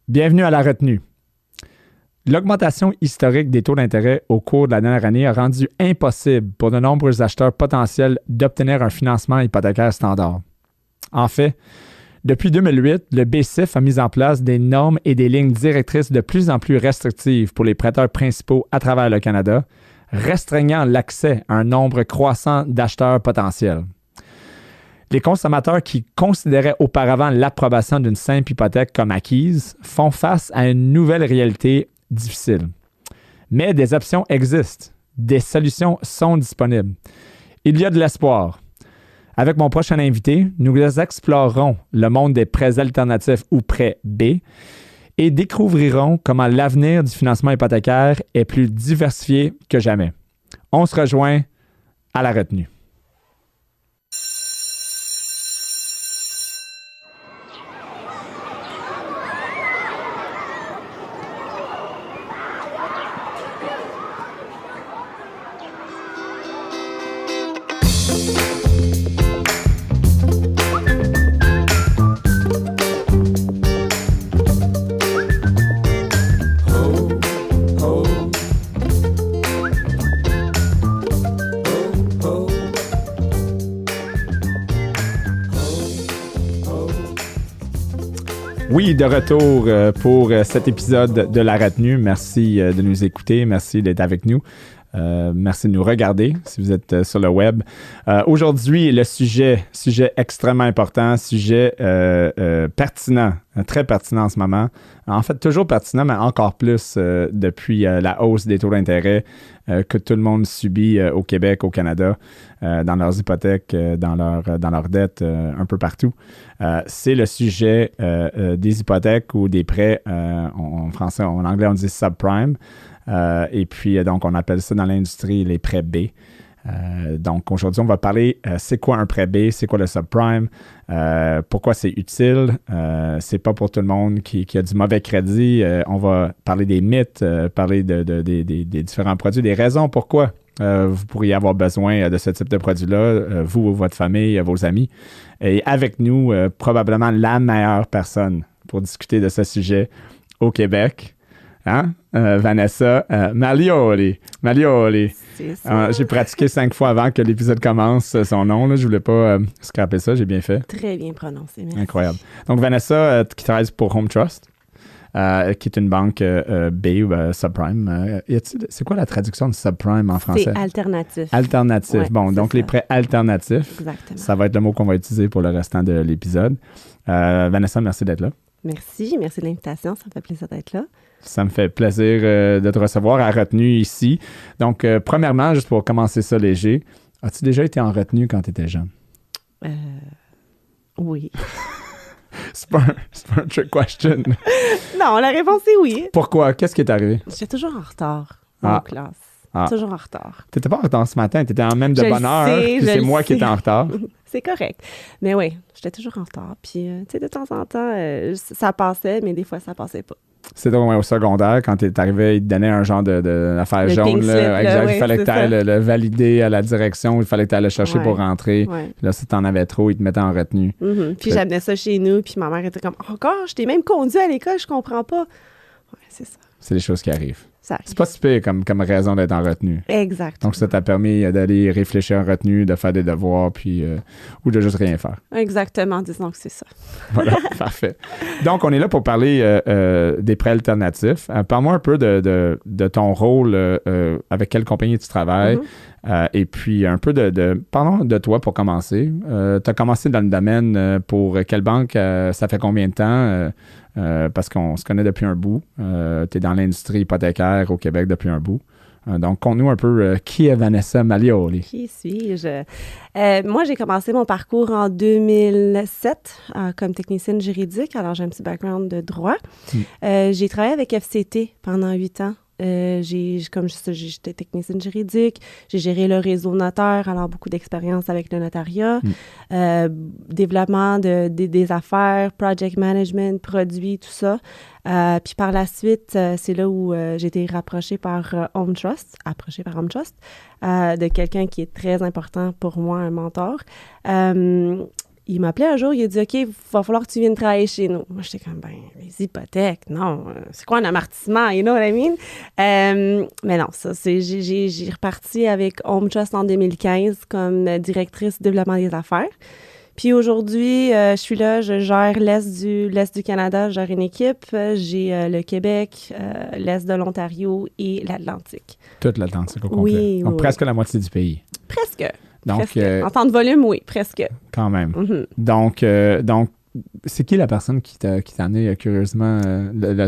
Bienvenue à la retenue. L'augmentation historique des taux d'intérêt au cours de la dernière année a rendu impossible pour de nombreux acheteurs potentiels d'obtenir un financement hypothécaire standard. En fait, depuis 2008, le BCIF a mis en place des normes et des lignes directrices de plus en plus restrictives pour les prêteurs principaux à travers le Canada, restreignant l'accès à un nombre croissant d'acheteurs potentiels. Les consommateurs qui considéraient auparavant l'approbation d'une simple hypothèque comme acquise font face à une nouvelle réalité difficile. Mais des options existent. Des solutions sont disponibles. Il y a de l'espoir. Avec mon prochain invité, nous explorerons le monde des prêts alternatifs ou prêts B et découvrirons comment l'avenir du financement hypothécaire est plus diversifié que jamais. On se rejoint à la retenue. Oui, de retour pour cet épisode de La Retenue. Merci de nous écouter, merci d'être avec nous. Merci de nous regarder si vous êtes sur le web. Aujourd'hui, le sujet extrêmement important, sujet pertinent, très pertinent en ce moment. En fait, toujours pertinent, mais encore plus depuis la hausse des taux d'intérêt que tout le monde subit au Québec, au Canada, dans leurs hypothèques, dans leurs dettes, un peu partout. C'est le sujet des hypothèques ou des prêts, en français, en anglais, on dit subprime. Et puis, donc, on appelle ça dans l'industrie les prêts B. Donc, aujourd'hui, on va parler c'est quoi un prêt B, c'est quoi le subprime, pourquoi c'est utile, c'est pas pour tout le monde qui a du mauvais crédit. On va parler des mythes, parler des différents produits, des raisons pourquoi vous pourriez avoir besoin de ce type de produit-là, vous, votre famille, vos amis. Et avec nous, probablement la meilleure personne pour discuter de ce sujet au Québec. Hein? Vanessa Malioli. C'est ça. J'ai pratiqué 5 fois avant que l'épisode commence son nom. Là. Je voulais pas scraper ça, j'ai bien fait. Très bien prononcé, merci. Incroyable. Donc, Vanessa, qui travaille pour Home Trust, qui est une banque B ou subprime. C'est quoi la traduction de subprime en français? C'est alternatif. Alternatif. Ouais, bon, donc ça. Les prêts alternatifs. Exactement. Ça va être le mot qu'on va utiliser pour le restant de l'épisode. Vanessa, merci d'être là. Merci de l'invitation, ça me fait plaisir d'être là. Ça me fait plaisir de te recevoir à retenue ici. Donc, premièrement, juste pour commencer ça léger, as-tu déjà été en retenue quand tu étais jeune? Oui. C'est pas un trick question. Non, la réponse est oui. Pourquoi? Qu'est-ce qui est arrivé? J'étais toujours en retard en classe. Toujours en retard. T'étais pas en retard ce matin, t'étais en même de bonne heure, puis c'est moi qui étais en retard. C'est correct. Mais oui, j'étais toujours en retard. Puis, tu sais, de temps en temps, ça passait, mais des fois, ça passait pas. C'était au secondaire, quand tu es arrivé, ils te donnaient un genre d'affaire jaune. Pink slip, là, exact. oui, Il fallait que tu ailles le valider à la direction, il fallait que tu ailles le chercher pour rentrer. Ouais. Puis là, si tu en avais trop, ils te mettaient en retenue. Mm-hmm. Puis j'amenais ça chez nous, puis ma mère était comme « Encore, je t'ai même conduit à l'école, je comprends pas. » Ouais, c'est ça. C'est des choses qui arrivent. Ça arrive. C'est pas si pire comme raison d'être en retenue. Exactement. Donc, ça t'a permis d'aller réfléchir en retenue, de faire des devoirs, puis ou de juste rien faire. Exactement, disons que c'est ça. Voilà, parfait. Donc, on est là pour parler des prêts alternatifs. Parle-moi un peu de ton rôle, avec quelle compagnie tu travailles, et puis un peu parlons de toi pour commencer. Tu as commencé dans le domaine pour quelle banque? Ça fait combien de temps? Parce qu'on se connaît depuis un bout. Tu es dans l'industrie hypothécaire au Québec depuis un bout. Donc, conte-nous un peu qui est Vanessa Malioli. Qui suis-je? Moi, j'ai commencé mon parcours en 2007 comme technicienne juridique. Alors, j'ai un petit background de droit. J'ai travaillé avec FCT pendant 8 ans. Comme j'étais technicienne juridique, j'ai géré le réseau notaire, alors beaucoup d'expérience avec le notariat, développement des affaires, project management, produits, tout ça. Puis par la suite, c'est là où j'ai été approchée par Home Trust, de quelqu'un qui est très important pour moi, un mentor. il m'appelait un jour, il a dit « OK, il va falloir que tu viennes travailler chez nous. » Moi, j'étais comme « Ben, les hypothèques, non. C'est quoi un amortissement? You know what I mean? » Mais non, ça, j'ai reparti avec Home Trust en 2015 comme directrice du développement des affaires. Puis aujourd'hui, je suis là, je gère l'Est du Canada, je gère une équipe. J'ai le Québec, l'Est de l'Ontario et l'Atlantique. Toute l'Atlantique au complet. Oui, Donc, oui. presque la moitié du pays. Presque. Donc, Presque. En temps de volume, oui, presque. Quand même. Mm-hmm. Donc, c'est qui la personne qui t'a amené curieusement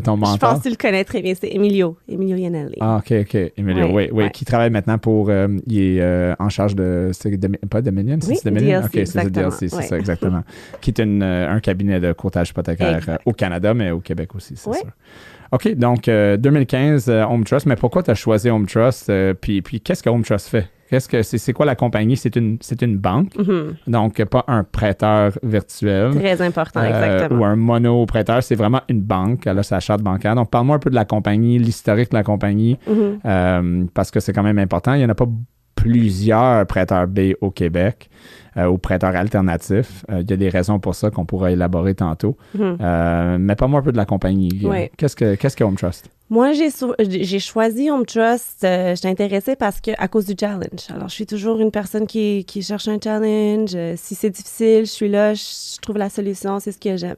ton mentor? Je pense que tu le connais très bien, c'est Emilio Iannelli. Ah, OK. Emilio, oui. Ouais. Qui travaille maintenant pour... il est en charge de... Pas Dominion? Oui, c'est Dominion? DLC, OK, c'est DLC, c'est ça, exactement. Qui est un cabinet de courtage hypothécaire au Canada, mais au Québec aussi, c'est sûr. OK, donc 2015, Home Trust. Mais pourquoi tu as choisi Home Trust? Puis qu'est-ce que Home Trust fait? C'est quoi la compagnie? C'est une banque, donc pas un prêteur virtuel. Très important, exactement. Ou un mono-prêteur, c'est vraiment une banque. Elle a sa charte bancaire. Donc, parle-moi un peu de la compagnie, l'historique de la compagnie, parce que c'est quand même important. Il n'y en a pas plusieurs prêteurs B au Québec ou prêteurs alternatifs. Il y a des raisons pour ça qu'on pourra élaborer tantôt. Mais parle-moi un peu de la compagnie. Oui. Qu'est-ce que Home Trust? Moi, j'ai choisi Home Trust. J'étais intéressée à cause du challenge. Alors, je suis toujours une personne qui cherche un challenge. Si c'est difficile, je suis là, je trouve la solution, c'est ce que j'aime.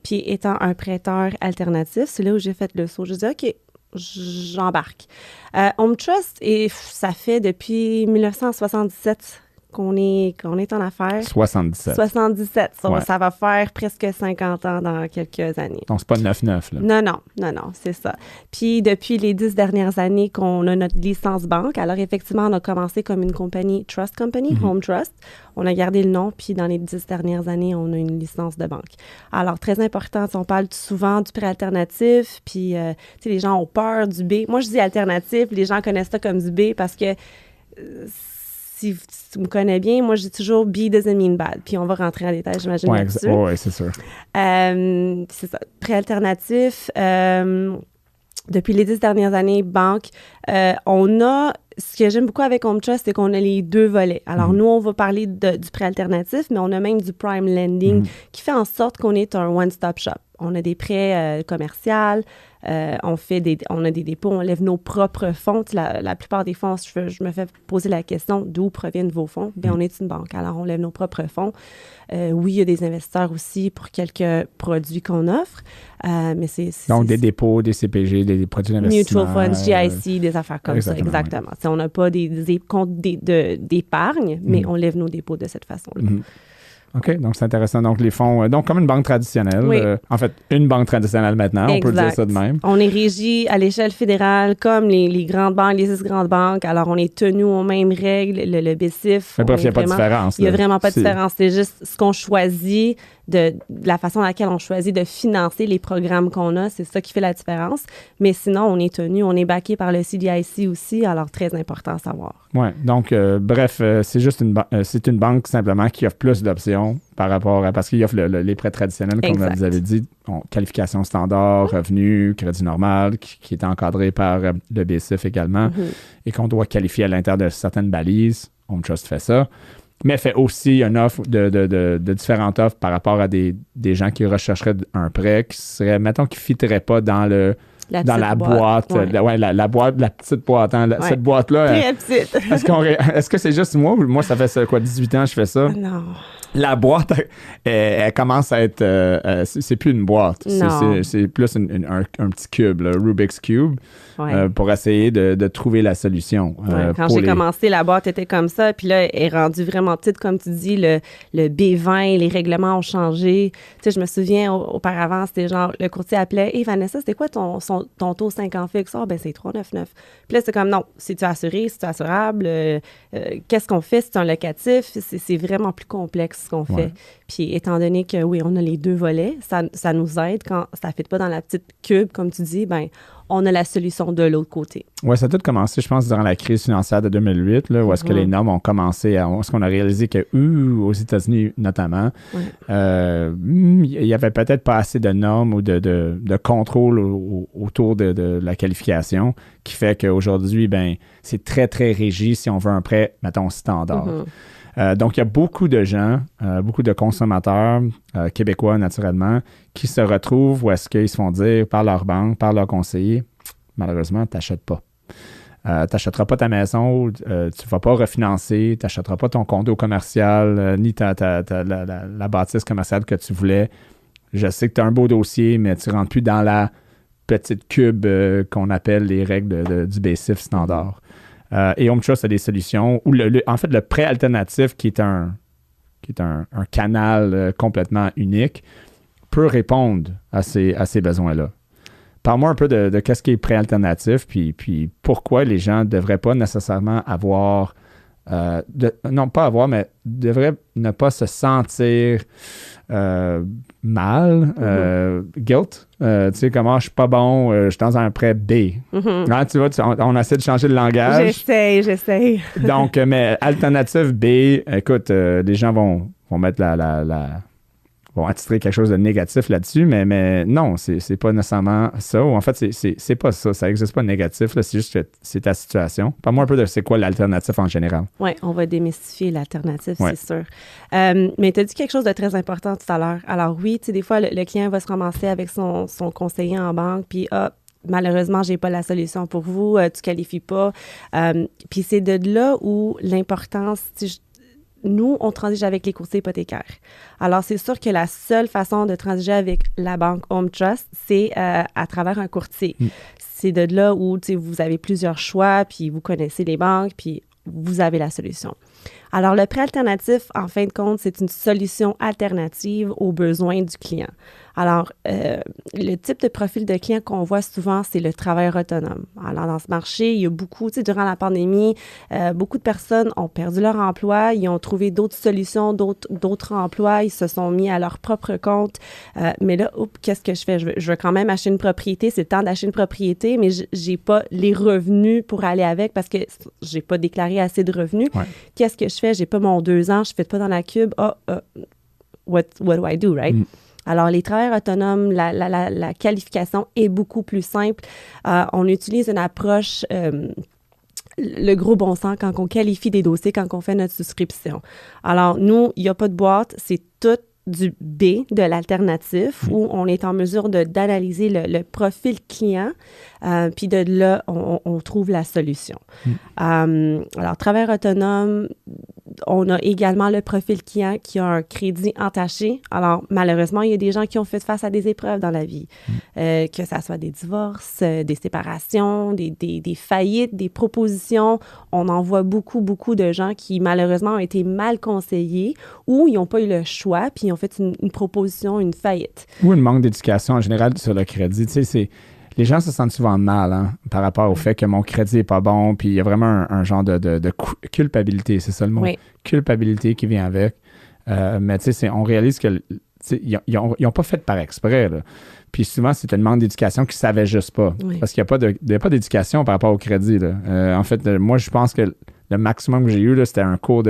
Puis, étant un prêteur alternatif, c'est là où j'ai fait le saut. Je dis, OK, j'embarque. Home Trust, et ça fait depuis 1977 qu'on est en affaires. 77. 77. Ouais. Ça va faire presque 50 ans dans quelques années. Donc, c'est pas 9-9, là. Non, c'est ça. Puis, depuis les 10 dernières années qu'on a notre licence banque, alors effectivement, on a commencé comme une compagnie Trust Company, Home Trust. On a gardé le nom, puis dans les 10 dernières années, on a une licence de banque. Alors, très important, on parle souvent du prêt alternatif, puis, tu sais, les gens ont peur du B. Moi, je dis alternatif, les gens connaissent ça comme du B parce que... si tu me connais bien, moi, je dis toujours « B doesn't mean bad ». Puis on va rentrer en détail, j'imagine, là-dessus. Oui, c'est sûr. C'est ça. Prêt alternatif. Depuis les 10 dernières années, banque, on a... Ce que j'aime beaucoup avec Home Trust, c'est qu'on a les deux volets. Alors, nous, on va parler du prêt alternatif, mais on a même du prime lending qui fait en sorte qu'on est un one-stop shop. On a des prêts commerciaux, on a des dépôts, on lève nos propres fonds. La plupart des fonds, je me fais poser la question d'où proviennent vos fonds. Bien, on est une banque, alors on lève nos propres fonds. Oui, il y a des investisseurs aussi pour quelques produits qu'on offre, mais Donc, des dépôts, des CPG, des produits d'investissement. Mutual funds, GIC, des affaires comme ça, exactement. Oui. On n'a pas des comptes d'épargne, mais on lève nos dépôts de cette façon-là. OK, donc c'est intéressant. Donc, les fonds, donc comme une banque traditionnelle. Oui. En fait, une banque traditionnelle maintenant, on peut dire ça de même. On est régi à l'échelle fédérale comme les grandes banques, les 6 grandes banques. Alors, on est tenu aux mêmes règles, le BCIF. Mais bref, il n'y a pas de différence. Il n'y a vraiment pas de différence. C'est juste ce qu'on choisit, de la façon dans laquelle on choisit de financer les programmes qu'on a, c'est ça qui fait la différence. Mais sinon, on est tenu, on est backé par le CDIC aussi, alors très important à savoir. Oui, donc, bref, c'est juste c'est une banque simplement qui offre plus d'options par rapport à... Parce qu'il offre les prêts traditionnels, comme vous avez dit, qualification standard, revenu, crédit normal, qui est encadré par le BCIF également, et qu'on doit qualifier à l'intérieur de certaines balises. Home Trust fait ça. Mais fait aussi une offre de différentes offres par rapport à des gens qui rechercheraient un prêt qui serait, mettons, qui ne fitteraient pas dans la boîte. Ouais. La boîte, la petite boîte. Hein, cette boîte-là. Très petite. Est-ce que c'est juste moi ou moi, ça fait 18 ans que je fais ça? Non. La boîte, elle commence à être... c'est plus une boîte. C'est plus un petit cube, le Rubik's Cube, pour essayer de trouver la solution. Quand j'ai commencé, la boîte était comme ça. Puis là, elle est rendue vraiment petite. Comme tu dis, le B20, les règlements ont changé. Tu sais, je me souviens, auparavant, c'était genre, le courtier appelait « Hey, Vanessa, c'était quoi ton taux 5 ans fixe? » « Ah, ben c'est 3,99. » Puis là, c'est comme « Non, c'est-tu assuré? C'est-tu assurable? Qu'est-ce qu'on fait? C'est un locatif? » C'est vraiment plus complexe ce qu'on fait. Puis étant donné que, oui, on a les deux volets, ça nous aide quand ça ne fit pas dans la petite cube, comme tu dis, ben on a la solution de l'autre côté. Oui, ça a tout commencé, je pense, durant la crise financière de 2008, là, où est-ce que les normes ont commencé, où est-ce qu'on a réalisé que, aux États-Unis notamment, il y avait peut-être pas assez de normes ou de contrôle autour de la qualification, qui fait qu'aujourd'hui, ben c'est très, très rigide si on veut un prêt, mettons, standard. Donc, il y a beaucoup de gens, beaucoup de consommateurs québécois, naturellement, qui se retrouvent où est-ce qu'ils se font dire par leur banque, par leur conseiller, malheureusement, tu n'achètes pas. Tu n'achèteras pas ta maison, tu ne vas pas refinancer, tu n'achèteras pas ton condo commercial, ni la bâtisse commerciale que tu voulais. Je sais que tu as un beau dossier, mais tu ne rentres plus dans la petite cube qu'on appelle les règles du BASIF standard. Et Home Trust a des solutions où, en fait, le prêt alternatif, qui est un canal complètement unique, peut répondre à ces besoins-là. Parle-moi un peu de qu'est-ce qui est prêt alternatif, puis pourquoi les gens ne devraient pas nécessairement avoir, mais devraient ne pas se sentir mal, guilt. Tu sais, comment je suis pas bon, je suis dans un prêt B. Hein, tu vois, on essaie de changer le langage. J'essaie. Donc, mais alternative B, écoute, les gens vont mettre vont attitrer quelque chose de négatif là-dessus, mais non, c'est pas nécessairement ça. Ou en fait, c'est pas ça. Ça n'existe pas de négatif. Là, c'est juste que c'est ta situation. Parle-moi un peu de c'est quoi l'alternative en général. Oui, on va démystifier l'alternative, c'est sûr. Mais tu as dit quelque chose de très important tout à l'heure. Alors oui, tu sais, des fois, le client va se ramasser avec son conseiller en banque, puis malheureusement, j'ai pas la solution pour vous, tu qualifies pas. Puis c'est de là où l'importance, nous, on transige avec les courtiers hypothécaires. Alors, c'est sûr que la seule façon de transiger avec la banque Home Trust, c'est à travers un courtier. C'est de là où vous avez plusieurs choix, puis vous connaissez les banques, puis vous avez la solution. Alors, le prêt alternatif, en fin de compte, c'est une solution alternative aux besoins du client. Alors, le type de profil de client qu'on voit souvent, c'est le travailleur autonome. Alors, dans ce marché, il y a beaucoup, durant la pandémie, beaucoup de personnes ont perdu leur emploi, ils ont trouvé d'autres solutions, d'autres emplois, ils se sont mis à leur propre compte. Mais là, qu'est-ce que je fais? Je veux quand même acheter une propriété, c'est le temps d'acheter une propriété, mais j'ai pas les revenus pour aller avec parce que j'ai pas déclaré assez de revenus. Ouais. Qu'est-ce que je fais? J'ai pas mon 2 ans, je ne fais pas dans la cube. What do I do, right? Alors, les travailleurs autonomes, la qualification est beaucoup plus simple. On utilise une approche, le gros bon sens, quand on qualifie des dossiers, quand on fait notre souscription. Alors, nous, il n'y a pas de boîte, c'est tout du B, de l'alternatif, où on est en mesure d'analyser le profil client, puis de là, on trouve la solution. Alors, travailleur autonome, on a également le profil client qui a un crédit entaché. Alors, malheureusement, il y a des gens qui ont fait face à des épreuves dans la vie, que ça soit des divorces, des séparations, des faillites, des propositions. On en voit beaucoup de gens qui, malheureusement, ont été mal conseillés ou ils n'ont pas eu le choix, puis ils ont fait une proposition, une faillite. Ou un manque d'éducation en général sur le crédit. Tu sais, les gens se sentent souvent mal par rapport au fait que mon crédit n'est pas bon, puis il y a vraiment un genre de culpabilité, c'est ça le mot? Oui. Culpabilité qui vient avec. Mais tu sais, on réalise que ils n'ont pas fait par exprès, là. Puis souvent, c'est un manque d'éducation qu'ils ne savaient juste pas. Oui. Parce qu'il n'y a pas d'éducation par rapport au crédit, là. En fait, moi, je pense que le maximum que j'ai eu, là, c'était un cours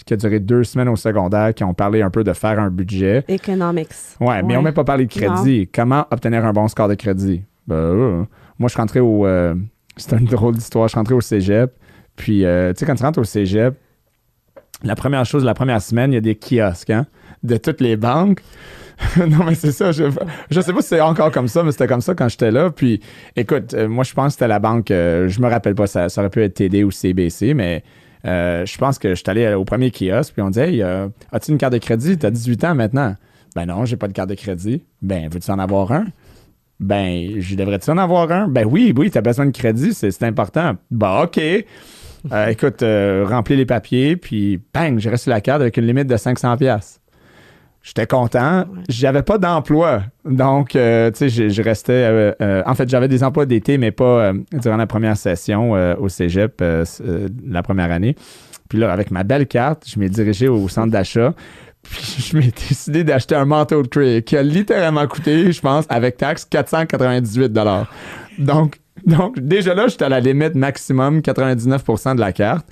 qui a duré 2 semaines au secondaire, qui ont parlé un peu de faire un budget. Economics. Ouais, mais on n'a même pas parlé de crédit. Non. Comment obtenir un bon score de crédit? Moi, je suis rentré c'était une drôle d'histoire. Je suis rentré au cégep. Puis, tu sais, quand tu rentres au cégep, la première semaine, il y a des kiosques, de toutes les banques. Non, mais c'est ça. Je sais pas si c'est encore comme ça, mais c'était comme ça quand j'étais là. Puis, écoute, moi, je pense que c'était la banque, je me rappelle pas, ça aurait pu être TD ou CBC, mais je pense que je suis allé au premier kiosque, puis on dit, hey, as-tu une carte de crédit? Tu as 18 ans maintenant. Ben non, j'ai pas de carte de crédit. Ben, veux-tu en avoir un? Ben, je devrais-tu en avoir un? Ben oui, tu as besoin de crédit, c'est important. Ben, OK. Écoute, remplis les papiers, puis bang, j'ai reçu la carte avec une limite de 500$. J'étais content. J'avais pas d'emploi. Donc, tu sais, je restais... en fait, j'avais des emplois d'été, mais pas durant la première session au cégep, la première année. Puis là, avec ma belle carte, je m'ai dirigé au centre d'achat. Puis je m'ai décidé d'acheter un manteau de cuir qui a littéralement coûté, je pense, avec taxe, 498$. Donc déjà là, j'étais à la limite maximum 99% de la carte.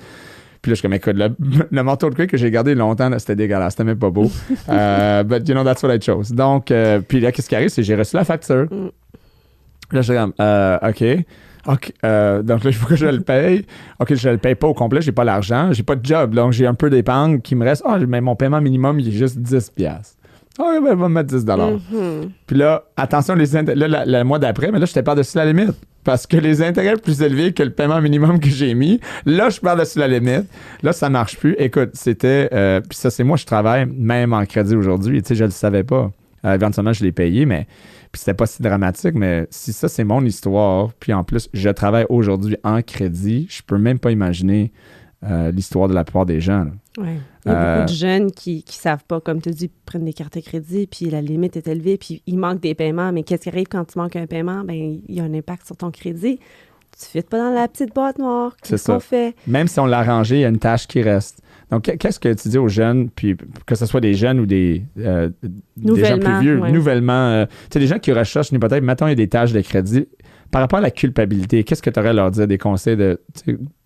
Puis là, je suis comme, écoute, le manteau de cuir que j'ai gardé longtemps, là, c'était dégueulasse, c'était même pas beau. But you know, that's what I chose. Donc, puis là, qu'est-ce qui arrive, c'est que j'ai reçu la facture. Là, je dis, OK. OK, donc là, il faut que je le paye. OK, je le paye pas au complet, j'ai pas l'argent, j'ai pas de job, donc j'ai un peu d'épargne qui me reste. Ah, mais mon paiement minimum, il est juste 10$. Ah, ben, va me mettre 10$. Puis là, attention, là, le mois d'après, mais là, j'étais par-dessus la limite. Parce que les intérêts plus élevés que le paiement minimum que j'ai mis, là, je pars dessus la limite. Là, ça marche plus. Écoute, c'était... puis ça, c'est moi, je travaille même en crédit aujourd'hui. Tu sais, je le savais pas. Éventuellement, je l'ai payé, mais... Puis c'était pas si dramatique, mais si ça, c'est mon histoire, puis en plus, je travaille aujourd'hui en crédit, je peux même pas imaginer l'histoire de la plupart des gens. Oui. Il y a beaucoup de jeunes qui savent pas, comme tu dis, prennent des cartes de crédit, puis la limite est élevée, puis il manque des paiements. Mais qu'est-ce qui arrive quand tu manques un paiement? Bien, il y a un impact sur ton crédit. Tu ne fites pas dans la petite boîte noire. Qu'est-ce qu'on fait? Même si on l'a rangé, il y a une tâche qui reste. Donc, qu'est-ce que tu dis aux jeunes, puis que ce soit des jeunes ou des gens plus vieux, nouvellement, tu sais, des gens qui recherchent une hypothèque, mettons, il y a des tâches de crédit. Par rapport à la culpabilité, qu'est-ce que tu aurais à leur dire, des conseils de...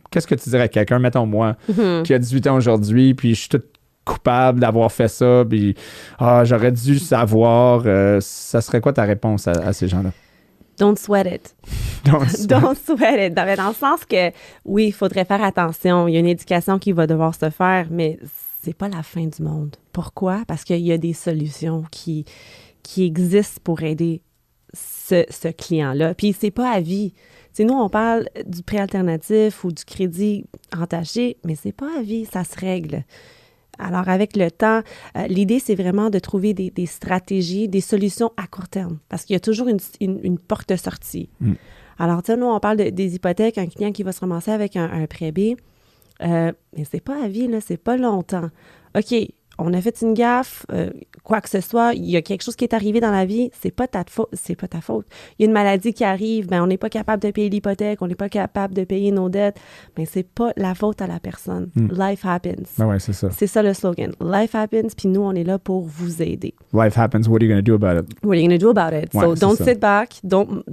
Qu'est-ce que tu dirais à quelqu'un, mettons moi, qui a 18 ans aujourd'hui, puis je suis tout coupable d'avoir fait ça, puis j'aurais dû savoir. Ça serait quoi ta réponse à ces gens-là? Don't sweat it. Don't sweat it. Dans le sens que, oui, il faudrait faire attention. Il y a une éducation qui va devoir se faire, mais c'est pas la fin du monde. Pourquoi? Parce qu'il y a des solutions qui existent pour aider ce client-là. Puis c'est pas à vie. T'sais, nous, on parle du prêt alternatif ou du crédit entaché, mais c'est pas à vie, ça se règle. Alors, avec le temps, l'idée, c'est vraiment de trouver des stratégies, des solutions à court terme, parce qu'il y a toujours une porte de sortie. Alors, nous, on parle des hypothèques, un client qui va se ramasser avec un prêt B, mais c'est pas à vie, là, c'est pas longtemps. OK, on a fait une gaffe, quoi que ce soit, il y a quelque chose qui est arrivé dans la vie, c'est pas ta faute. Il y a une maladie qui arrive, ben on n'est pas capable de payer l'hypothèque, on n'est pas capable de payer nos dettes, mais c'est pas la faute à la personne. Life happens. Ben ouais, c'est ça. C'est ça le slogan. Life happens, puis nous, on est là pour vous aider. Life happens, what are you going to do about it? What are you going to do about it? Ouais, so don't sit back, don't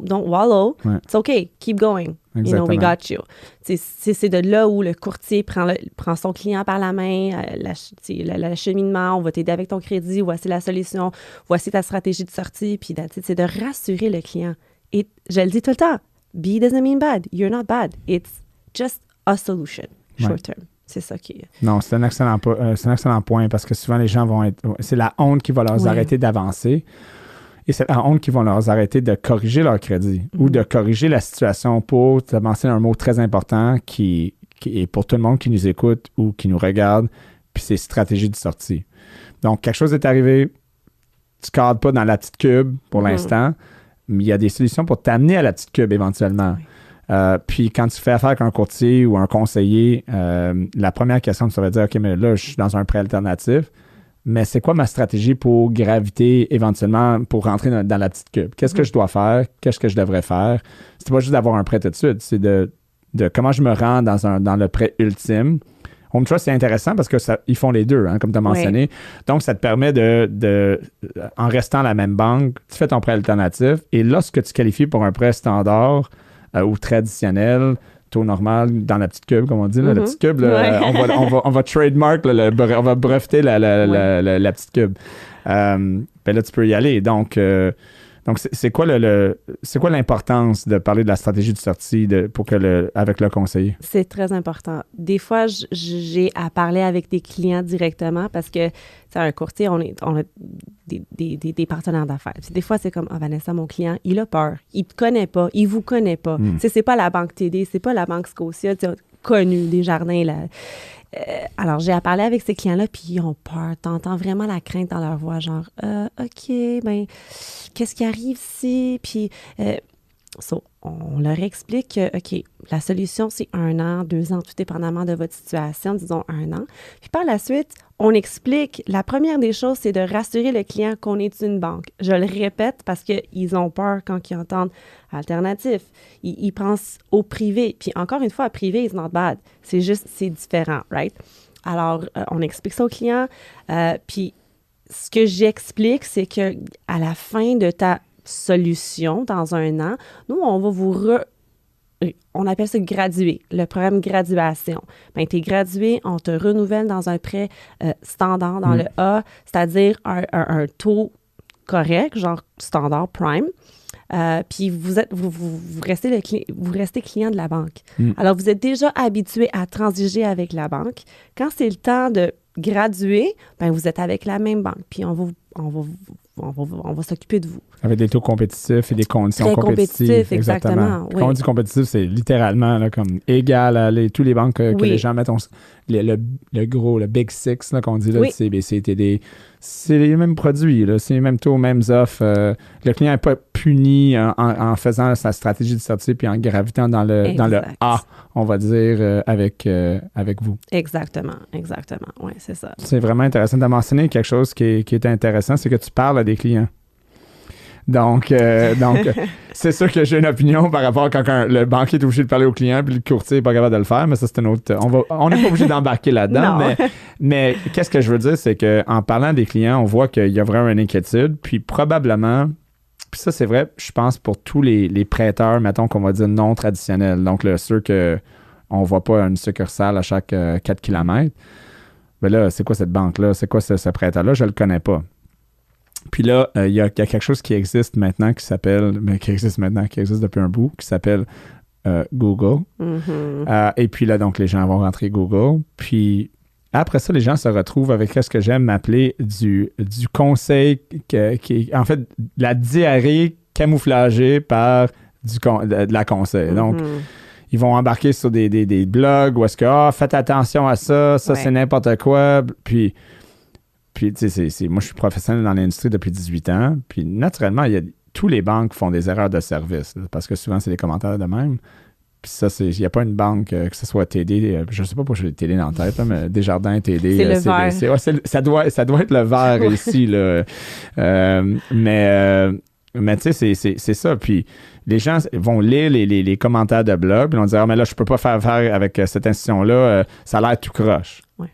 wallow. Ouais. It's okay, keep going. Exactement. We got you. C'est de là où le courtier prend son client par la main, l'acheminement, on va t'aider avec ton crédit, voici la solution, voici ta stratégie de sortie, puis c'est de rassurer le client. Et je le dis tout le temps, B doesn't mean bad. You're not bad. It's just a solution, short term. C'est ça qui est... Non, c'est un excellent point parce que souvent les gens vont être... C'est la honte qui va leur arrêter d'avancer. Et c'est la honte qui vont leur arrêter de corriger leur crédit ou de corriger la situation pour te mentionner un mot très important qui est pour tout le monde qui nous écoute ou qui nous regarde, puis c'est stratégie de sortie. Donc, quelque chose est arrivé, tu ne cadres pas dans la petite cube pour l'instant, mais il y a des solutions pour t'amener à la petite cube éventuellement. Puis quand tu fais affaire avec un courtier ou un conseiller, la première question, tu vas dire, OK, mais là, je suis dans un prêt alternatif. Mais c'est quoi ma stratégie pour graviter éventuellement, pour rentrer dans la petite cube? Qu'est-ce que je dois faire? Qu'est-ce que je devrais faire? C'est pas juste d'avoir un prêt tout de suite, c'est de comment je me rends dans le prêt ultime. Home Trust, c'est intéressant parce que ils font les deux, hein, comme tu as mentionné. Donc, ça te permet en restant à la même banque, tu fais ton prêt alternatif et lorsque tu qualifies pour un prêt standard ou traditionnel, taux normal, dans la petite cube, comme on dit, là, la petite cube, là, on va trademark, on va breveter la petite cube. Ben là, tu peux y aller. Donc c'est quoi l'importance de parler de la stratégie de sortie avec le conseiller? C'est très important. Des fois, j'ai à parler avec des clients directement parce que, c'est un courtier, on a des partenaires d'affaires. Puis des fois, c'est comme, Vanessa, mon client, il a peur. Il te connaît pas. Il vous connaît pas. C'est pas la banque TD, c'est pas la banque Scotia, connue, Desjardins, là. Alors, j'ai à parler avec ces clients-là, puis ils ont peur. T'entends vraiment la crainte dans leur voix, genre, OK, ben, qu'est-ce qui arrive si? Puis, on leur explique que, OK, la solution, c'est 1 an, 2 ans, tout dépendamment de votre situation, disons 1 an. Puis par la suite, on explique, la première des choses, c'est de rassurer le client qu'on est une banque. Je le répète parce qu'ils ont peur quand ils entendent alternatif. Ils pensent au privé. Puis encore une fois, privé, it's not bad. C'est différent, right? Alors, on explique ça au client. Puis ce que j'explique, c'est qu'à la fin de ta solution, dans 1 an, nous, on va on appelle ça graduer, le programme graduation. Bien, tu es gradué, on te renouvelle dans un prêt standard dans le A, c'est-à-dire un taux correct, genre standard prime. puis vous restez client de la banque. Alors, vous êtes déjà habitué à transiger avec la banque. Quand c'est le temps de graduer, ben vous êtes avec la même banque, puis on va s'occuper de vous. Avec des taux compétitifs et des conditions Très compétitives. compétitifs, exactement. Oui. Quand on dit compétitif, c'est littéralement là, comme égal à tous les banques que les gens mettent. Le gros, le Big Six là, qu'on dit, là, CBC, TD, c'est les mêmes produits, là, c'est les mêmes taux, mêmes offres. Le client n'est pas puni en faisant sa stratégie de sortie puis en gravitant dans le A, on va dire, avec vous. Exactement. Oui, c'est ça. C'est vraiment intéressant de mentionner quelque chose qui est intéressant, c'est que tu parles à des clients. Donc c'est sûr que j'ai une opinion par rapport à quand le banquier est obligé de parler au client puis le courtier n'est pas capable de le faire, mais ça, c'est une autre... On n'est pas obligé d'embarquer là-dedans, mais qu'est-ce que je veux dire, c'est qu'en parlant des clients, on voit qu'il y a vraiment une inquiétude, puis probablement, puis ça, c'est vrai, je pense, pour tous les prêteurs, mettons qu'on va dire non traditionnels, donc là, ceux qu'on ne voit pas une succursale à chaque 4 km, ben là, c'est quoi cette banque-là? C'est quoi ce prêteur-là? Je ne le connais pas. Puis là, il y a quelque chose qui existe maintenant qui existe depuis un bout, qui s'appelle Google. Et puis là, donc, les gens vont rentrer Google. Puis après ça, les gens se retrouvent avec ce que j'aime m'appeler du conseil, en fait, la diarrhée camouflagée par de la conseil. Donc, ils vont embarquer sur des blogs où est-ce que, faites attention à ça, c'est n'importe quoi. Puis tu sais, moi, je suis professionnel dans l'industrie depuis 18 ans. Puis, naturellement, tous les banques font des erreurs de service, là, parce que souvent, c'est des commentaires de même. Puis ça, il n'y a pas une banque, que ce soit TD, je ne sais pas pourquoi j'ai TD dans la tête, là, mais Desjardins, TD. C'est le vert. Ça doit être le vert ici, là. Mais tu sais, c'est ça. Puis, les gens vont lire les commentaires de blog, puis ils vont dire, mais là, je ne peux pas faire affaire avec cette institution-là, ça a l'air tout croche. Ouais.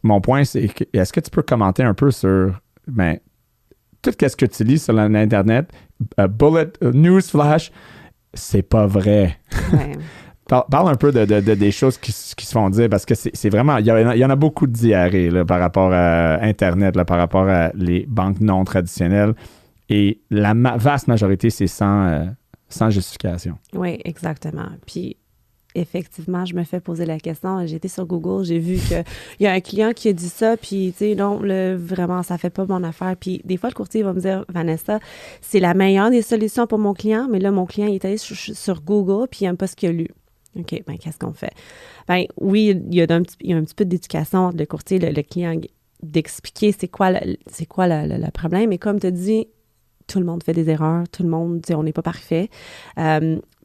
Mon point, c'est est-ce que tu peux commenter un peu sur tout ce que tu lis sur l'Internet, news flash, c'est pas vrai. Ouais. Parle un peu des choses qui se font dire, parce que c'est vraiment, il y en a beaucoup de diarrhée là, par rapport à Internet, là, par rapport à les banques non traditionnelles, et la vaste majorité, c'est sans justification. Oui, exactement. Puis, effectivement, je me fais poser la question. J'ai été sur Google, j'ai vu qu'il y a un client qui a dit ça, puis, tu sais, non, vraiment, ça fait pas mon affaire. Puis, des fois, le courtier va me dire, Vanessa, c'est la meilleure des solutions pour mon client, mais là, mon client, il est allé sur Google, puis il n'aime pas ce qu'il a lu. OK, bien, qu'est-ce qu'on fait? Bien, oui, il y a un petit peu d'éducation de courtier, le client, d'expliquer c'est quoi le problème. Mais comme tu as dit, tout le monde fait des erreurs, tout le monde, on n'est pas parfait.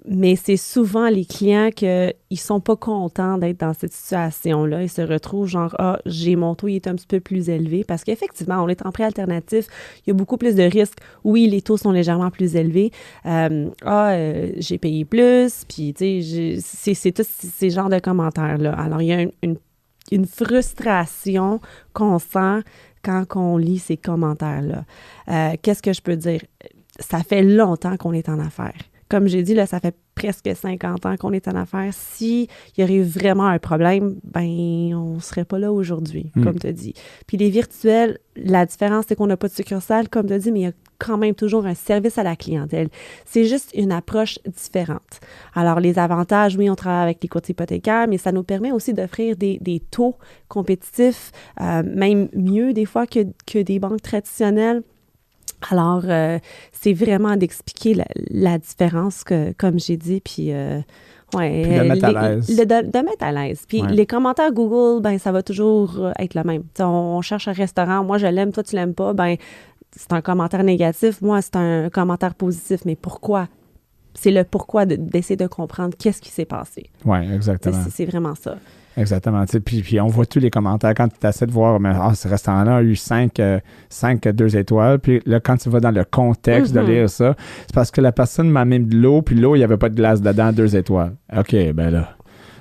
Mais c'est souvent les clients qu'ils ne sont pas contents d'être dans cette situation-là. Ils se retrouvent genre, j'ai mon taux, il est un petit peu plus élevé. Parce qu'effectivement, on est en prêt alternatif, il y a beaucoup plus de risques. Oui, les taux sont légèrement plus élevés. J'ai payé plus, puis tu sais, c'est tous ces genres de commentaires-là. Alors, il y a une frustration qu'on sent quand on lit ces commentaires-là. Qu'est-ce que je peux dire? Ça fait longtemps qu'on est en affaires. Comme j'ai dit, là, ça fait presque 50 ans qu'on est en affaires. S'il y aurait vraiment un problème, ben on ne serait pas là aujourd'hui, comme tu as dit. Puis les virtuels, la différence, c'est qu'on n'a pas de succursale, comme tu as dit, mais il y a quand même toujours un service à la clientèle. C'est juste une approche différente. Alors, les avantages, oui, on travaille avec les courtiers hypothécaires, mais ça nous permet aussi d'offrir des taux compétitifs, même mieux des fois que des banques traditionnelles. Alors, c'est vraiment d'expliquer la différence, comme j'ai dit, puis... puis de mettre à l'aise. De mettre à l'aise. Puis les commentaires Google, ben ça va toujours être le même. T'sais, on cherche un restaurant, moi je l'aime, toi tu l'aimes pas, ben c'est un commentaire négatif, moi c'est un commentaire positif. Mais pourquoi? C'est le pourquoi d'essayer de comprendre qu'est-ce qui s'est passé. Oui, exactement. C'est vraiment ça. Exactement. Puis on voit tous les commentaires quand tu essaies de voir, mais ce restaurant-là a eu 5 2 étoiles. Puis là, quand tu vas dans le contexte de lire ça, c'est parce que la personne m'a mis de l'eau, puis l'eau, il n'y avait pas de glace dedans, 2 étoiles. OK, ben là.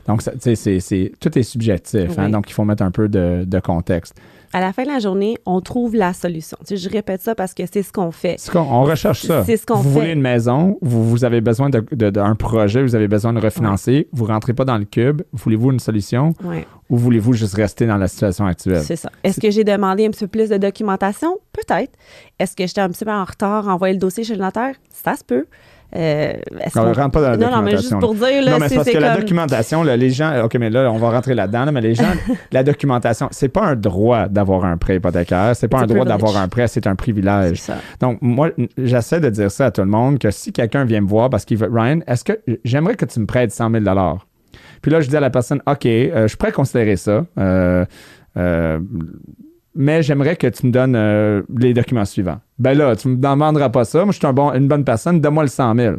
Donc, tout est subjectif. Hein? Donc, il faut mettre un peu de contexte. À la fin de la journée, on trouve la solution. Tu sais, je répète ça parce que c'est ce qu'on fait. On recherche ça. C'est ce qu'on fait. Vous voulez une maison, vous avez besoin d'un projet, vous avez besoin de refinancer, vous ne rentrez pas dans le cube, voulez-vous une solution ou voulez-vous juste rester dans la situation actuelle? C'est ça. Est-ce que j'ai demandé un petit peu plus de documentation? Peut-être. Est-ce que j'étais un petit peu en retard à envoyer le dossier chez le notaire? Ça se peut. On ne rentre pas dans la documentation. Non, mais juste pour dire... Là, non, mais c'est parce que la documentation, là, les gens... OK, mais là, on va rentrer là-dedans, là, mais les gens, la documentation, c'est pas un droit d'avoir un prêt hypothécaire, c'est pas un droit d'avoir un prêt, c'est un privilège. C'est ça. Donc, moi, j'essaie de dire ça à tout le monde, que si quelqu'un vient me voir parce qu'il veut... Ryan, est-ce que j'aimerais que tu me prêtes 100 000 $? Puis là, je dis à la personne, OK, je suis prêt à considérer ça, mais j'aimerais que tu me donnes les documents suivants. Ben là, tu ne me demanderas pas ça. Moi, je suis une bonne personne. Donne-moi le 100 000.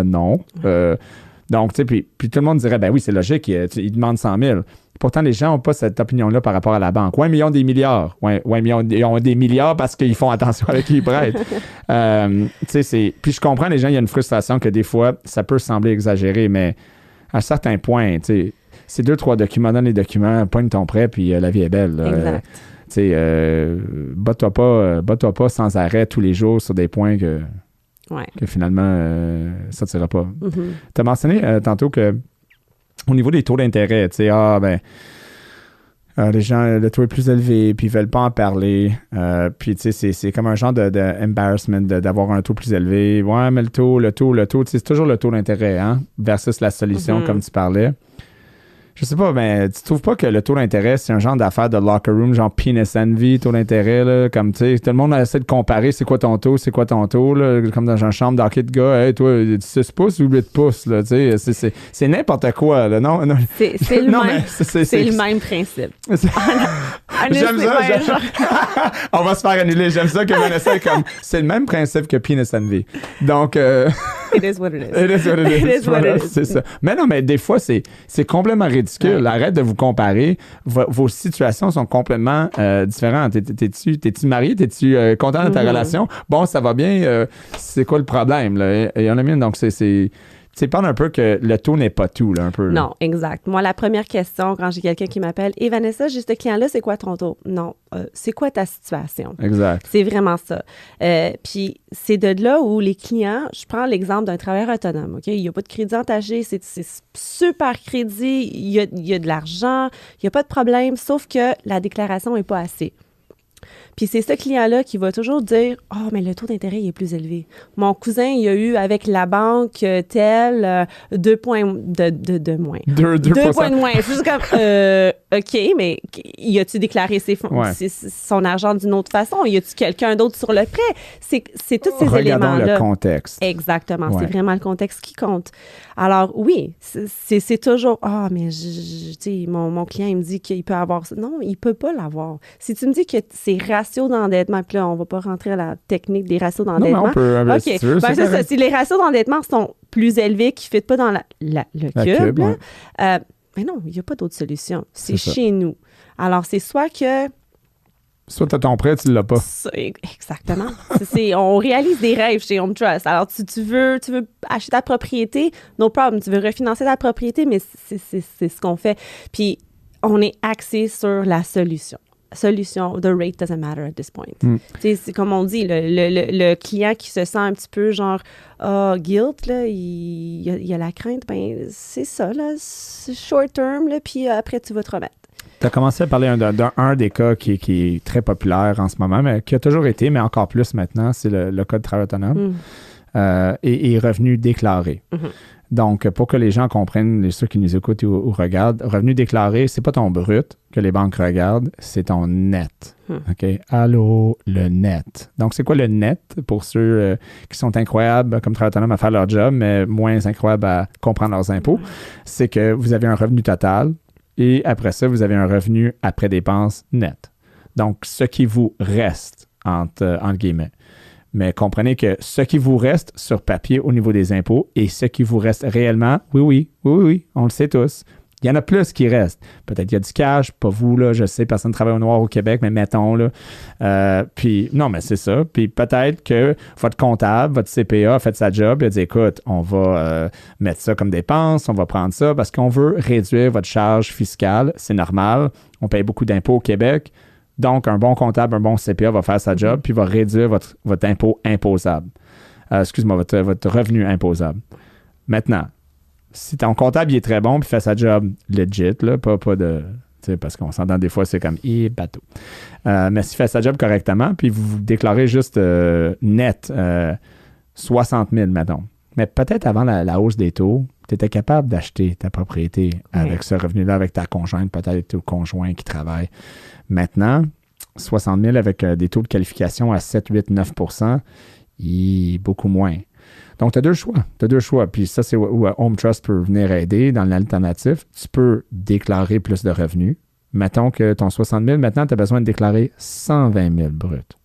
Non. Donc, tu sais, puis tout le monde dirait, ben oui, c'est logique, il demande 100 000. Pourtant, les gens n'ont pas cette opinion-là par rapport à la banque. Ouais, mais ils ont des milliards. Ouais, mais ils ont des milliards parce qu'ils font attention avec qui ils prêtent. Puis je comprends, les gens, il y a une frustration que des fois, ça peut sembler exagéré, mais à un certain point, tu sais, c'est 2-3 documents, donne les documents, pogne ton prêt, puis la vie est belle. Exact. Tu sais, bats-toi pas sans arrêt tous les jours sur des points que finalement, ça ne tirera pas. Mm-hmm. Tu as mentionné tantôt que au niveau des taux d'intérêt, tu sais, les gens, le taux est plus élevé, puis ils ne veulent pas en parler. Puis, tu sais, c'est comme un genre de embarrassment d'avoir un taux plus élevé. Ouais, mais le taux, tu sais, c'est toujours le taux d'intérêt, hein, versus la solution, comme tu parlais. Je sais pas, mais tu trouves pas que le taux d'intérêt, c'est un genre d'affaire de locker room, genre penis envy, taux d'intérêt, là, comme, tu sais, tout le monde essaie de comparer c'est quoi ton taux, là, comme dans une chambre d'hockey de gars, hey, toi, 6 pouces ou 8 pouces, là, tu sais, c'est n'importe quoi, là, non? C'est le même principe. J'aime ça. On va se faire annuler. J'aime ça que Vanessa est comme, c'est le même principe que penis envy. Donc, it is what it is. It is what it is. It is what it is. C'est ça. Mais non, mais des fois, c'est complètement ridicule. Ouais. Arrête de vous comparer. Vos situations sont complètement différentes. T'es-tu marié? T'es-tu content de ta relation? Bon, ça va bien. C'est quoi le problème? Là? Et on a mis, donc, tu parles un peu que le taux n'est pas tout, là, un peu. Là. Non, exact. Moi, la première question, quand j'ai quelqu'un qui m'appelle, « Hey Vanessa, j'ai ce client-là, c'est quoi ton taux? » Non, c'est quoi ta situation? Exact. C'est vraiment ça. Puis, c'est de là où les clients, je prends l'exemple d'un travailleur autonome, OK? Il n'y a pas de crédit entaché, c'est super crédit, il y a de l'argent, il n'y a pas de problème, sauf que la déclaration n'est pas assez. Puis c'est ce client-là qui va toujours dire « Oh, mais le taux d'intérêt il est plus élevé. Mon cousin, il a eu avec la banque telle 2 points de moins. 2 points de moins. » Je suis juste comme « OK, mais y a-tu déclaré son argent d'une autre façon? Y a-tu quelqu'un d'autre sur le prêt? » C'est tous ces éléments-là. Regardons le contexte. Exactement. Ouais. C'est vraiment le contexte qui compte. Alors, oui, c'est toujours « Ah, mais tu sais, mon client, il me dit qu'il peut avoir ça. » Non, il peut pas l'avoir. Si tu me dis que c'est ratios d'endettement, puis là, on va pas rentrer à la technique des ratios d'endettement. Non, mais on peut investir. OK. Ben, c'est ça. Si les ratios d'endettement sont plus élevés, qui ne fit pas dans le cube, là, mais non, il n'y a pas d'autre solution. C'est chez nous. Alors, c'est soit que... Soit tu as ton prêt, tu ne l'as pas. Exactement. On réalise des rêves chez Home Trust. Alors, tu veux acheter ta propriété, no problem. Tu veux refinancer ta propriété, mais c'est ce qu'on fait. Puis, on est axé sur la solution. The rate doesn't matter at this point. C'est comme on dit, le client qui se sent un petit peu genre guilt, là, il y a la crainte, ben c'est ça, là, c'est short term, là, puis après tu vas te remettre. Tu as commencé à parler d'un des cas qui est très populaire en ce moment, mais qui a toujours été, mais encore plus maintenant, c'est le cas de travail autonome et revenu déclaré. Donc, pour que les gens comprennent, ceux qui nous écoutent ou regardent, revenu déclaré, c'est pas ton brut que les banques regardent, c'est ton net. OK? Allô, le net. Donc, c'est quoi le net pour ceux qui sont incroyables comme travailleurs autonomes à faire leur job, mais moins incroyables à comprendre leurs impôts? C'est que vous avez un revenu total et après ça, vous avez un revenu après dépenses net. Donc, ce qui vous reste, entre guillemets. Mais comprenez que ce qui vous reste sur papier au niveau des impôts et ce qui vous reste réellement, oui, on le sait tous. Il y en a plus qui restent. Peut-être qu'il y a du cash, pas vous, là, je sais, personne ne travaille au noir au Québec, mais mettons, là. Puis, non, mais c'est ça. Puis peut-être que votre comptable, votre CPA a fait sa job, il a dit, écoute, on va mettre ça comme dépense, on va prendre ça parce qu'on veut réduire votre charge fiscale. C'est normal. On paye beaucoup d'impôts au Québec. Donc, un bon comptable, un bon CPA va faire sa job puis va réduire votre impôt imposable. Excuse-moi, votre revenu imposable. Maintenant, si ton comptable il est très bon puis fait sa job legit, là, pas de... Parce qu'on s'entend des fois, c'est comme bateau. Mais s'il fait sa job correctement, puis vous déclarez juste net 60 000, mettons. Mais peut-être avant la hausse des taux, tu étais capable d'acheter ta propriété avec ce revenu-là, avec ta conjointe, peut-être ton conjoint qui travaille. Maintenant, 60 000 avec des taux de qualification à 7, 8, 9 % beaucoup moins. Donc, tu as deux choix. Puis ça, c'est où Home Trust peut venir aider dans l'alternative. Tu peux déclarer plus de revenus. Mettons que ton 60 000, maintenant, tu as besoin de déclarer 120 000 brut.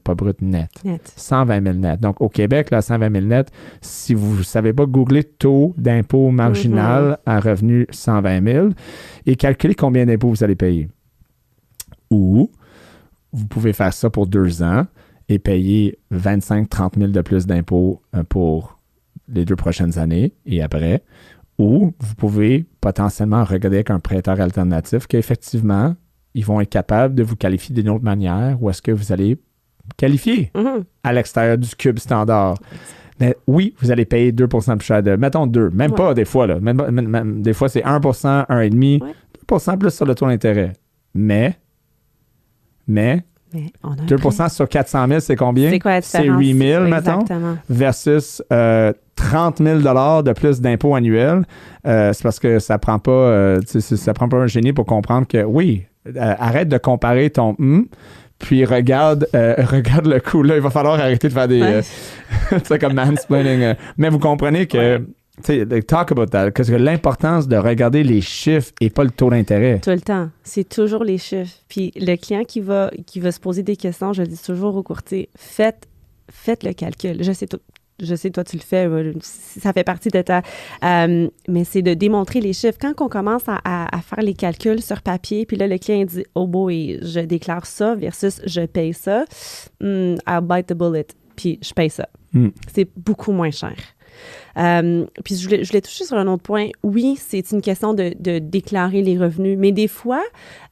Pas brut, net. 120 000 net. Donc, au Québec, là, 120 000 net, si vous ne savez pas, googlez taux d'impôt marginal à revenu 120 000 et calculez combien d'impôts vous allez payer. Ou, vous pouvez faire ça pour 2 ans et payer 25-30 000 de plus d'impôts pour les 2 prochaines années et après. Ou vous pouvez potentiellement regarder avec un prêteur alternatif qu'effectivement, ils vont être capables de vous qualifier d'une autre manière ou est-ce que vous allez qualifier à l'extérieur du cube standard. Mais oui, vous allez payer 2 % plus cher mettons 2, même pas des fois. Là. Même, des fois, c'est 1 1,5 2 % plus sur le taux d'intérêt. Mais 2 % sur 400 000, c'est combien? C'est quoi la différence? C'est 8 000, mettons, versus 30 000 de plus d'impôts annuels. C'est parce que ça prend pas un génie pour comprendre que oui, arrête de comparer ton puis regarde le coût. Là, il va falloir arrêter de faire des... c'est comme mansplaining. Mais vous comprenez que... Talk about that. Parce que l'importance de regarder les chiffres et pas le taux d'intérêt. Tout le temps. C'est toujours les chiffres. Puis le client qui va se poser des questions, je le dis toujours au courtier, faites le calcul. Je sais, toi, tu le fais. Ça fait partie de ta... mais c'est de démontrer les chiffres. Quand on commence à faire les calculs sur papier, puis là, le client dit « Oh boy, je déclare ça versus je paye ça. I'll bite the bullet. » Puis je paye ça. C'est beaucoup moins cher. Puis je voulais toucher sur un autre point. Oui, c'est une question de déclarer les revenus, mais des fois,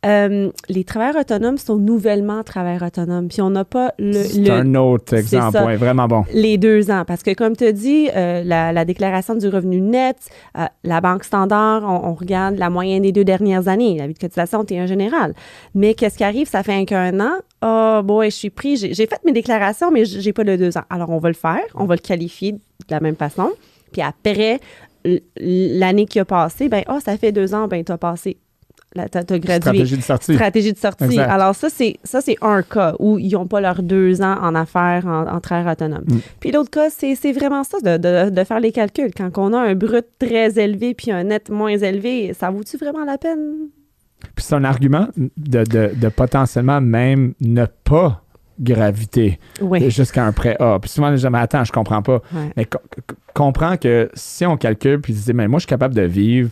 les travailleurs autonomes sont nouvellement travailleurs autonomes, puis on n'a pas C'est un autre exemple, ouais, vraiment bon. Les 2 ans, parce que comme tu as dit, la déclaration du revenu net, la Banque Standard, on regarde la moyenne des 2 dernières années, la vie de cotisation, t'es un général. Mais qu'est-ce qui arrive? Ça fait qu'un an. Oh boy, je suis pris, j'ai fait mes déclarations, mais j'ai pas le 2 ans. Alors, on va le faire, on va le qualifier de la même façon. Puis après, l'année qui a passé, ça fait 2 ans, t'as passé. T'as gradué. Stratégie de sortie. Exact. Alors ça, c'est un cas où ils n'ont pas leurs 2 ans en affaires en travailleur autonome. Puis l'autre cas, c'est vraiment ça, de faire les calculs. Quand on a un brut très élevé puis un net moins élevé, ça vaut-tu vraiment la peine? Puis c'est un argument de potentiellement même ne pas graviter jusqu'à un prêt A. Puis souvent, les gens disent, attends, je comprends pas. Ouais. Mais comprends que si on calcule, puis tu dis, mais moi, je suis capable de vivre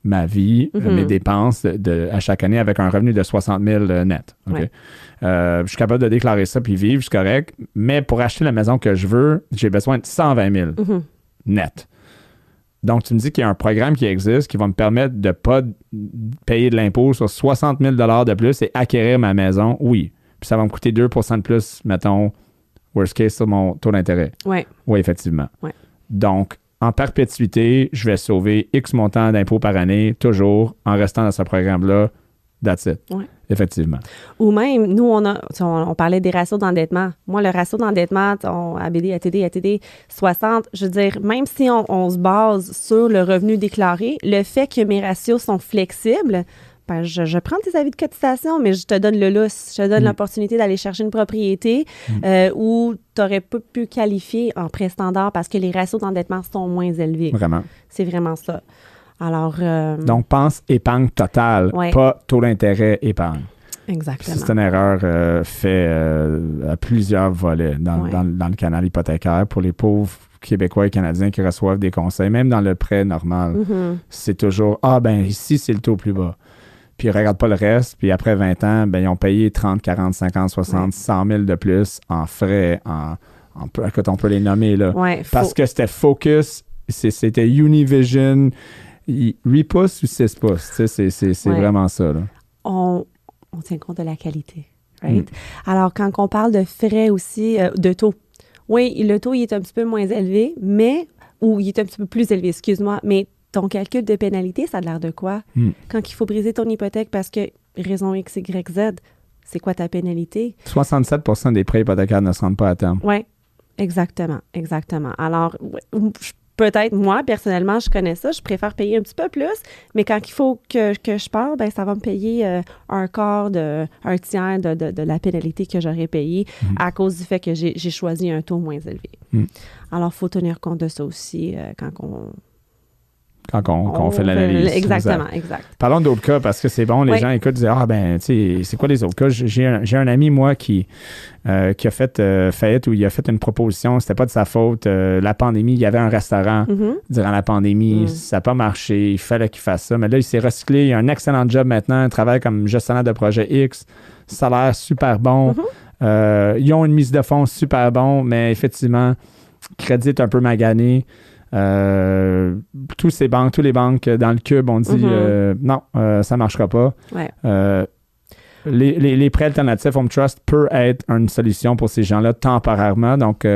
ma vie, mes dépenses à chaque année avec un revenu de 60 000 net. Okay? Ouais. Je suis capable de déclarer ça puis vivre, c'est correct. Mais pour acheter la maison que je veux, j'ai besoin de 120 000 net. Donc, tu me dis qu'il y a un programme qui existe qui va me permettre de ne pas payer de l'impôt sur 60 000 de plus et acquérir ma maison. Oui. Puis ça va me coûter 2 % de plus, mettons, worst case, sur mon taux d'intérêt. Oui. Oui, effectivement. Ouais. Donc, en perpétuité, je vais sauver X montant d'impôts par année, toujours, en restant dans ce programme-là. That's it. Ouais. Effectivement. Ou même, nous, on parlait des ratios d'endettement. Moi, le ratio d'endettement, ABD, ATD, 60, je veux dire, même si on se base sur le revenu déclaré, le fait que mes ratios sont flexibles, je prends tes avis de cotisation, mais je te donne le lousse. Je te donne l'opportunité d'aller chercher une propriété où tu n'aurais pas pu qualifier en prêt standard parce que les ratios d'endettement sont moins élevés. Vraiment. C'est vraiment ça. Alors... Donc, pense épargne totale, pas taux d'intérêt épargne. Exactement. C'est une erreur faite à plusieurs volets dans le canal hypothécaire pour les pauvres Québécois et Canadiens qui reçoivent des conseils, même dans le prêt normal. C'est toujours, ici, c'est le taux plus bas. Puis ils ne regardent pas le reste. Puis après 20 ans, ils ont payé 30, 40, 50, 60, 100 000 de plus en frais. Écoute, on peut les nommer, là. Parce que c'était Focus, c'était Univision, 8 pouces ou 6 pouces. C'est vraiment ça, là. On tient compte de la qualité. right? Alors, quand on parle de frais aussi, de taux, oui, le taux, il est un petit peu moins élevé, ou il est un petit peu plus élevé, excuse-moi, mais ton calcul de pénalité, ça a l'air de quoi? Quand il faut briser ton hypothèque parce que raison X, Y, Z, c'est quoi ta pénalité? 67% des prêts hypothécaires ne se rendent pas à terme. Oui, exactement. Alors, peut-être, moi, personnellement, je connais ça, je préfère payer un petit peu plus, mais quand il faut que je parte, ben ça va me payer un tiers de la pénalité que j'aurais payée à cause du fait que j'ai choisi un taux moins élevé. Alors, il faut tenir compte de ça aussi quand on fait l'analyse. Exactement, exact. Parlons d'autres cas, parce que c'est bon, les gens écoutent, disent, tu sais, c'est quoi les autres cas? J'ai un ami, moi, qui a fait faillite, ou il a fait une proposition, c'était pas de sa faute. La pandémie, il y avait un restaurant durant la pandémie, ça n'a pas marché, il fallait qu'il fasse ça. Mais là, il s'est recyclé, il a un excellent job maintenant, il travaille comme gestionnaire de projet X, salaire super bon, ils ont une mise de fonds super bon, mais effectivement, crédit est un peu magané. Tous les banques dans le cube ont dit non, ça ne marchera pas. Ouais. Les prêts alternatifs Home Trust peut être une solution pour ces gens-là temporairement. Donc,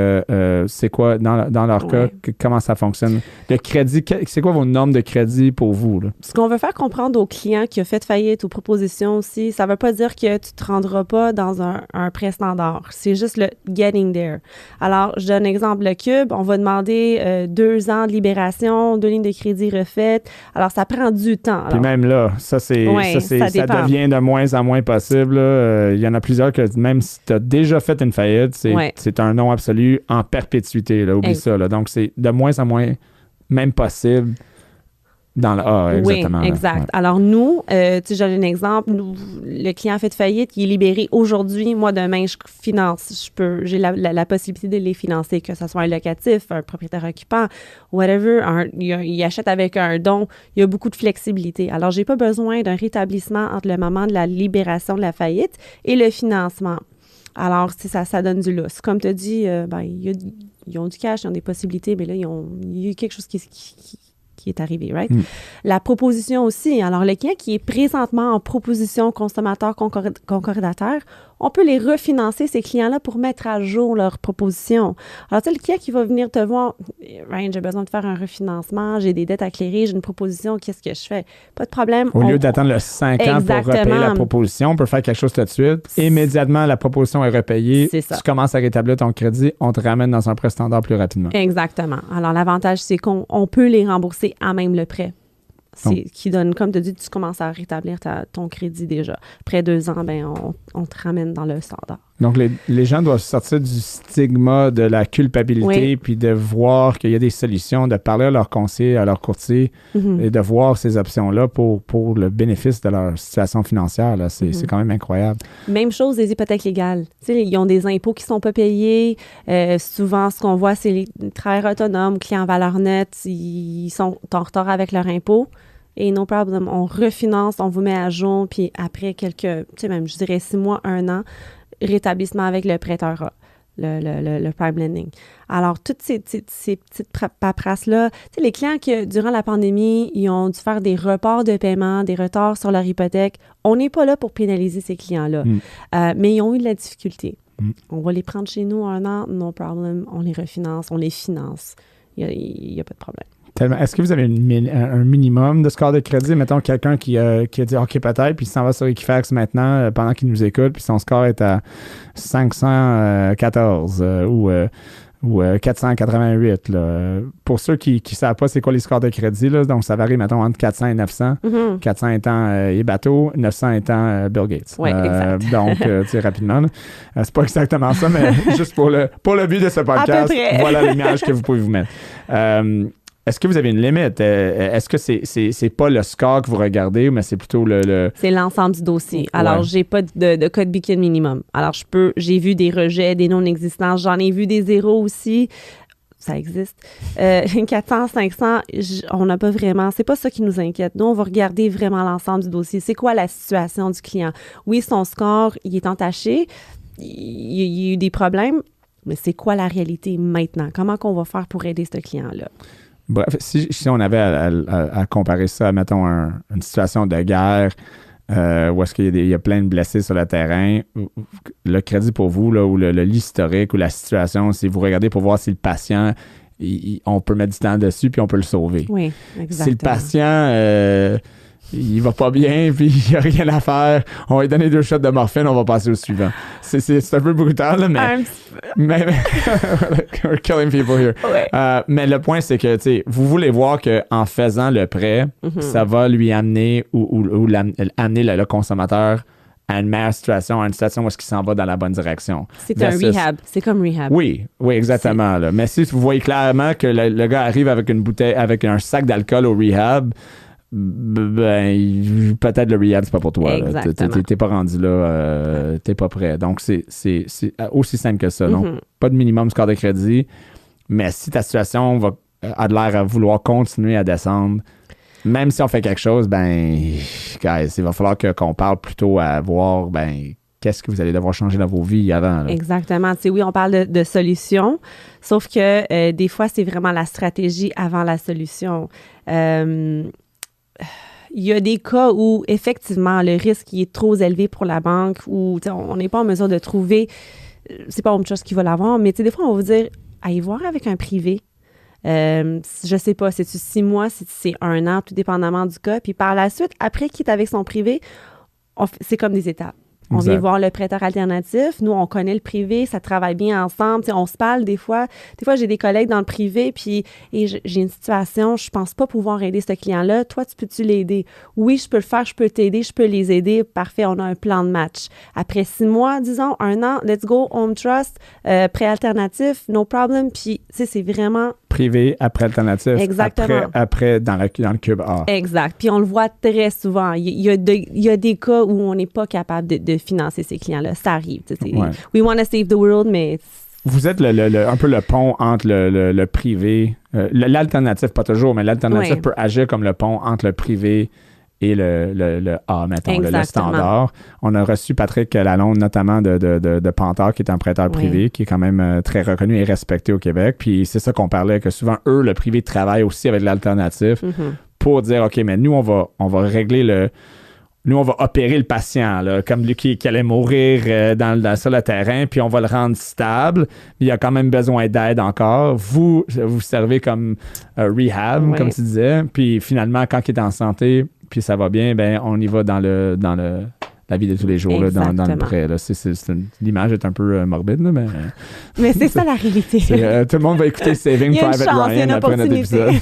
c'est quoi, dans leur cas, comment ça fonctionne? Le crédit, c'est quoi vos normes de crédit pour vous, là? Ce qu'on veut faire comprendre aux clients qui ont fait faillite, aux propositions aussi, ça ne veut pas dire que tu ne te rendras pas dans un prêt standard. C'est juste le getting there. Alors, je donne un exemple. Le cube, on va demander 2 ans de libération, 2 lignes de crédit refaites. Alors, ça prend du temps. Alors, puis même là, ça devient de moins en moins possible. Il y en a plusieurs que même si tu as déjà fait une faillite, c'est un non absolu en perpétuité. Là, oublie ça. Là. Donc, c'est de moins en moins même possible dans le... exactement. Oui, exact. Ouais. Alors, nous, je donne un exemple. Le client a fait faillite, il est libéré aujourd'hui. Moi, demain, je finance. J'ai la possibilité de les financer, que ce soit un locatif, un propriétaire occupant, whatever. Il achète avec un don. Il y a beaucoup de flexibilité. Alors, j'ai pas besoin d'un rétablissement entre le moment de la libération de la faillite et le financement. Alors, ça donne du lousse. Comme tu as dit, ils ont du cash, ils ont des possibilités, mais là, il y a quelque chose qui est arrivé, right? La proposition aussi. Alors, le client qui est présentement en proposition consommateur concordataire, on peut les refinancer, ces clients-là, pour mettre à jour leur proposition. Alors, tu sais, le client qui va venir te voir, Ryan, j'ai besoin de faire un refinancement, j'ai des dettes à clérer, j'ai une proposition, qu'est-ce que je fais? Pas de problème. Au lieu d'attendre le 5 ans pour repayer la proposition, on peut faire quelque chose tout de suite. Immédiatement, la proposition est repayée. C'est ça. Tu commences à rétablir ton crédit, on te ramène dans un prêt standard plus rapidement. Exactement. Alors, l'avantage, c'est qu'on peut les rembourser à même le prêt. Qui donne, comme tu dis, tu commences à rétablir ton crédit déjà. Après 2 ans, on te ramène dans le standard. Donc, les gens doivent sortir du stigma de la culpabilité, puis de voir qu'il y a des solutions, de parler à leur conseiller, à leur courtier, et de voir ces options-là pour le bénéfice de leur situation financière. Là. C'est quand même incroyable. Même chose des hypothèques légales. Tu sais, ils ont des impôts qui ne sont pas payés. Souvent, ce qu'on voit, c'est les travailleurs autonomes, clients en valeur nette, ils sont en retard avec leurs impôts. Et no problem, on refinance, on vous met à jour, puis après même, je dirais 6 mois, 1 an, rétablissement avec le prêteur, le prime lending. Alors, toutes ces petites paperasses-là, tu sais, les clients qui, durant la pandémie, ils ont dû faire des reports de paiement, des retards sur leur hypothèque, on n'est pas là pour pénaliser ces clients-là, mais ils ont eu de la difficulté. On va les prendre chez nous 1 an, no problem, on les refinance, on les finance. Il n'y a pas de problème. Est-ce que vous avez un minimum de score de crédit? Mettons quelqu'un qui a dit OK, peut-être, puis il s'en va sur Equifax maintenant pendant qu'il nous écoute, puis son score est à 514 ou 488. Là. Pour ceux qui ne savent pas c'est quoi les scores de crédit, là, donc ça varie, mettons, entre 400 et 900. 400 étant Bateau, 900 étant Bill Gates. Oui, exact. Donc, tu sais, rapidement, c'est pas exactement ça, mais juste pour le but de ce podcast, voilà l'image que vous pouvez vous mettre. Est-ce que vous avez une limite? Est-ce que c'est pas le score que vous regardez, mais c'est plutôt le... C'est l'ensemble du dossier. Alors, j'ai pas de code BICAN minimum. Alors, j'ai vu des rejets, des non-existences. J'en ai vu des zéros aussi. Ça existe. 400, 500, on n'a pas vraiment... C'est pas ça qui nous inquiète. Nous, on va regarder vraiment l'ensemble du dossier. C'est quoi la situation du client? Oui, son score, il est entaché. Il y a eu des problèmes, mais c'est quoi la réalité maintenant? Comment qu'on va faire pour aider ce client-là? Bref, si on avait à comparer ça à, mettons, une situation de guerre, où est-ce qu'il y a plein de blessés sur le terrain, le crédit pour vous, là, ou l'historique ou la situation, c'est vous regardez pour voir si le patient, on peut mettre du temps dessus puis on peut le sauver. Oui, exactement. Si le patient, il va pas bien puis il n'y a rien à faire, on va lui donner 2 shots de morphine, on va passer au suivant. C'est un peu brutal, là, mais we're killing people here. Ouais. Mais le point, c'est que vous voulez voir qu'en faisant le prêt, ça va lui amener ou amener le consommateur à une meilleure situation, à une situation où est-ce qu'il s'en va dans la bonne direction. C'est un rehab. C'est comme rehab. Oui, exactement. Là. Mais si vous voyez clairement que le gars arrive avec une bouteille, avec un sac d'alcool au rehab, ben, peut-être le rehab, c'est pas pour toi. T'es pas rendu là, t'es pas prêt. Donc, c'est aussi simple que ça. Donc, pas de minimum score de crédit. Mais si ta situation a de l'air à vouloir continuer à descendre, même si on fait quelque chose, ben, guys, il va falloir qu'on parle plutôt à voir, ben, qu'est-ce que vous allez devoir changer dans vos vies avant. Là. Exactement. Oui, on parle de solutions, sauf que des fois, c'est vraiment la stratégie avant la solution. Il y a des cas où, effectivement, le risque est trop élevé pour la banque ou on n'est pas en mesure de trouver, c'est pas autre chose qui va l'avoir, mais des fois, on va vous dire, allez voir avec un privé. Je sais pas, c'est-tu 6 mois, c'est 1 an, tout dépendamment du cas. Puis par la suite, après qu'il est avec son privé, c'est comme des étapes. On vient voir le prêteur alternatif. Nous, on connaît le privé, ça travaille bien ensemble. On se parle des fois. Des fois, j'ai des collègues dans le privé, puis j'ai une situation, je pense pas pouvoir aider ce client-là. Toi, tu peux-tu l'aider? Oui, je peux le faire, je peux t'aider, je peux les aider. Parfait, on a un plan de match. Après 6 mois, disons, 1 an, let's go, Home Trust, prêt alternatif, no problem. Puis, c'est vraiment... Privé, après alternatif. Exactement. Après dans le cube A. Exact. Puis on le voit très souvent. Il y a des cas où on n'est pas capable de financer ces clients-là. Ça arrive. Ouais. We want to save the world, mais... Vous êtes un peu le pont entre le privé. L'alternatif, pas toujours, mais l'alternatif peut agir comme le pont entre le privé et le A, mettons, le standard. On a reçu Patrick Lalonde, notamment de Panthère, qui est un prêteur privé, qui est quand même très reconnu et respecté au Québec. Puis c'est ça qu'on parlait, que souvent, eux, le privé travaille aussi avec l'alternatif pour dire, OK, mais nous, on va régler nous, on va opérer le patient, là, comme lui qui allait mourir sur le terrain, puis on va le rendre stable. Il a quand même besoin d'aide encore. Vous servez comme rehab, comme tu disais. Puis finalement, quand il est en santé, puis ça va bien, ben on y va dans la vie de tous les jours, là, dans le prêt. Là. L'image est un peu morbide, là, mais c'est ça la réalité. Tout le monde va écouter Saving Private Ryan après notre épisode.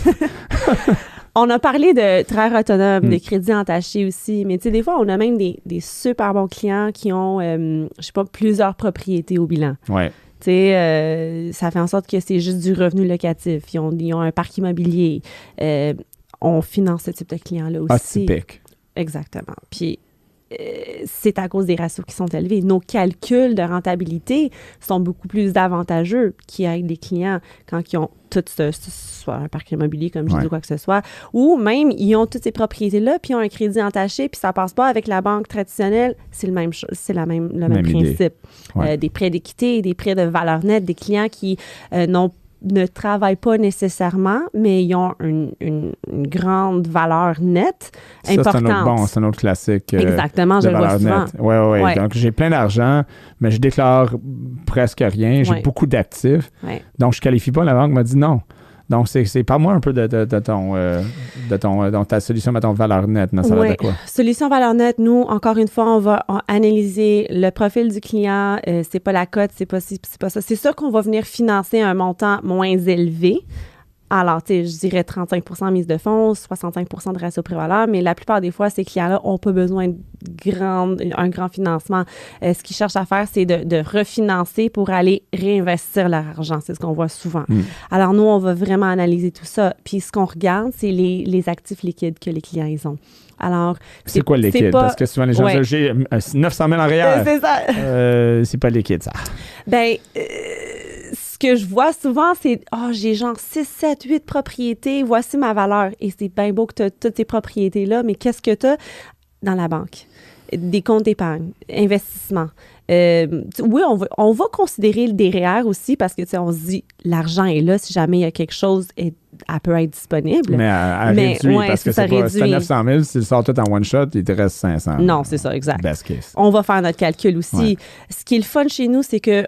On a parlé de travail autonome, de crédit entaché aussi, mais des fois, on a même des super bons clients qui ont, je sais pas, plusieurs propriétés au bilan. Ouais. Ça fait en sorte que c'est juste du revenu locatif. Ils ont un parc immobilier. On finance ce type de clients-là aussi. Atypique. Exactement. Puis, c'est à cause des ratios qui sont élevés. Nos calculs de rentabilité sont beaucoup plus avantageux qui aident les clients quand ils ont tout soit un parc immobilier, comme je dis, ou quoi que ce soit, ou même, ils ont toutes ces propriétés-là, puis ils ont un crédit entaché, puis ça passe pas avec la banque traditionnelle. C'est le même principe. Des prêts d'équité, des prêts de valeur nette, des clients qui ne travaillent pas nécessairement, mais ils ont une grande valeur nette importante. C'est un autre classique. Exactement, je le vois souvent. Oui. Donc, j'ai plein d'argent, mais je déclare presque rien. J'ai beaucoup d'actifs. Donc, je ne qualifie pas. La banque m'a dit non. Donc, parle-moi un peu de ta solution, mettons, valeur nette. Ça va de quoi? Solution valeur nette, nous, encore une fois, on va analyser le profil du client. C'est pas la cote, c'est pas ça. C'est sûr qu'on va venir financer un montant moins élevé. Alors, je dirais 35% mise de fonds, 65% de ratio prix-valeur, mais la plupart des fois, ces clients-là n'ont pas besoin d'un grand financement. Ce qu'ils cherchent à faire, c'est de refinancer pour aller réinvestir leur argent. C'est ce qu'on voit souvent. Alors, nous, on va vraiment analyser tout ça. Puis, ce qu'on regarde, c'est les actifs liquides que les clients, ils ont. Alors, c'est quoi le liquide? Parce que souvent, les gens disent, j'ai 900 000 en arrière. C'est ça. C'est pas liquide, ça. Ben... ce que je vois souvent, c'est « j'ai genre 6, 7, 8 propriétés, voici ma valeur. » Et c'est bien beau que tu as toutes ces propriétés-là, mais qu'est-ce que tu as dans la banque? Des comptes d'épargne, investissement. Oui, on va considérer le derrière aussi parce que on se dit l'argent est là si jamais il y a quelque chose elle peut être disponible. Mais à réduit, parce que c'est pas, si t'as 900 000, si tu sors tout en one shot, il te reste 500 000. Non, c'est ça, exact. Best case. On va faire notre calcul aussi. Ouais. Ce qui est le fun chez nous, c'est que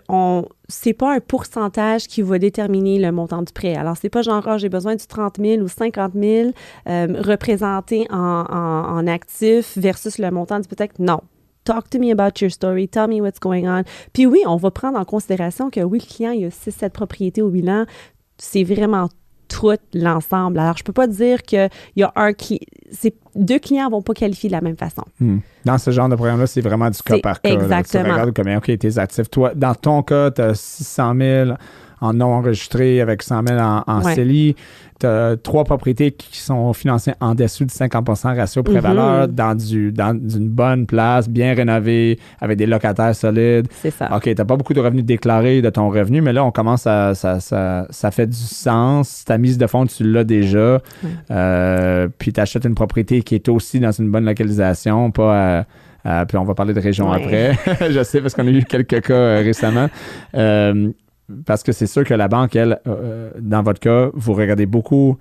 c'est pas un pourcentage qui va déterminer le montant du prêt. Alors, c'est pas genre, j'ai besoin du 30 000 ou 50 000 représenté en actifs versus le montant du peut-être. Non. Talk to me about your story. Tell me what's going on. Puis oui, on va prendre en considération que oui, le client, il y a 6-7 propriétés au bilan. C'est vraiment tout l'ensemble. Alors, je peux pas dire qu'il y a un client... Deux clients vont pas qualifier de la même façon. Dans ce genre de programme-là, c'est vraiment du cas par cas. Exactement. Là. Tu regardes combien, OK, tes actifs. Toi, dans ton cas, tu as 600 000 en non enregistré avec 100 000 en CELI. Tu as 3 propriétés qui sont financées en dessous de 50% ratio prêt-valeur dans une bonne place, bien rénovée, avec des locataires solides. C'est ça. OK, tu n'as pas beaucoup de revenus déclarés de ton revenu, mais là, on commence à... Ça fait du sens. Ta mise de fonds, tu l'as déjà. Puis tu achètes une propriété qui est aussi dans une bonne localisation, pas puis on va parler de région après. Je sais, parce qu'on a eu quelques cas récemment. Parce que c'est sûr que la banque, elle, dans votre cas, vous regardez beaucoup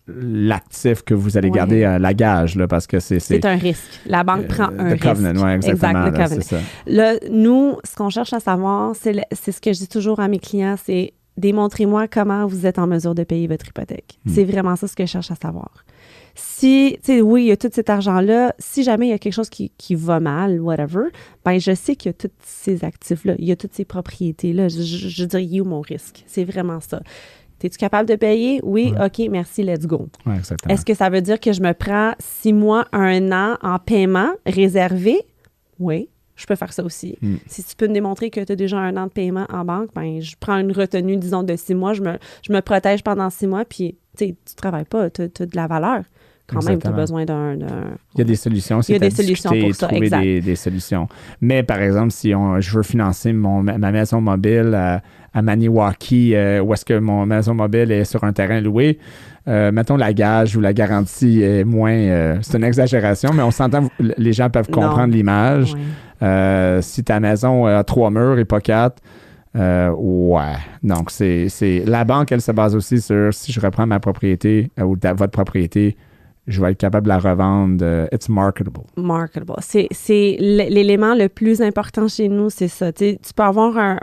l'actif que vous allez garder à la gage, là, parce que c'est un risque. La banque prend un risque. Covenant, oui, exactement. Exact, le covenant. C'est ça. Là, nous, ce qu'on cherche à savoir, c'est ce que je dis toujours à mes clients, c'est démontrez-moi comment vous êtes en mesure de payer votre hypothèque. C'est vraiment ça ce que je cherche à savoir. Si, tu sais, oui, il y a tout cet argent-là. Si jamais il y a quelque chose qui va mal, whatever, ben je sais qu'il y a tous ces actifs-là, il y a toutes ces propriétés-là. Je dirais, il est où mon risque? C'est vraiment ça. Es-tu capable de payer? Oui, OK, merci, let's go. Ouais, exactement. Est-ce que ça veut dire que je me prends 6 mois, 1 an en paiement réservé? Oui. Je peux faire ça aussi. Si tu peux me démontrer que tu as déjà 1 an de paiement en banque, ben je prends une retenue, disons, de 6 mois. Je me protège pendant 6 mois, puis tu ne travailles pas, tu as de la valeur. Quand même, tu as besoin d'un... Il y a des solutions. Il y a des solutions pour ça, trouver exact. Des solutions. Mais par exemple, si je veux financer ma maison mobile à Maniwaki, où est-ce que mon maison mobile est sur un terrain loué, mettons la gage ou la garantie est moins... c'est une exagération, mais on s'entend, les gens peuvent comprendre l'image. Ouais. Si ta maison a 3 murs et pas 4... ouais. Donc, c'est la banque, elle se base aussi sur si je reprends ma propriété ou votre propriété, je vais être capable de la revendre. It's marketable. Marketable. C'est l'élément le plus important chez nous, c'est ça. Tu peux avoir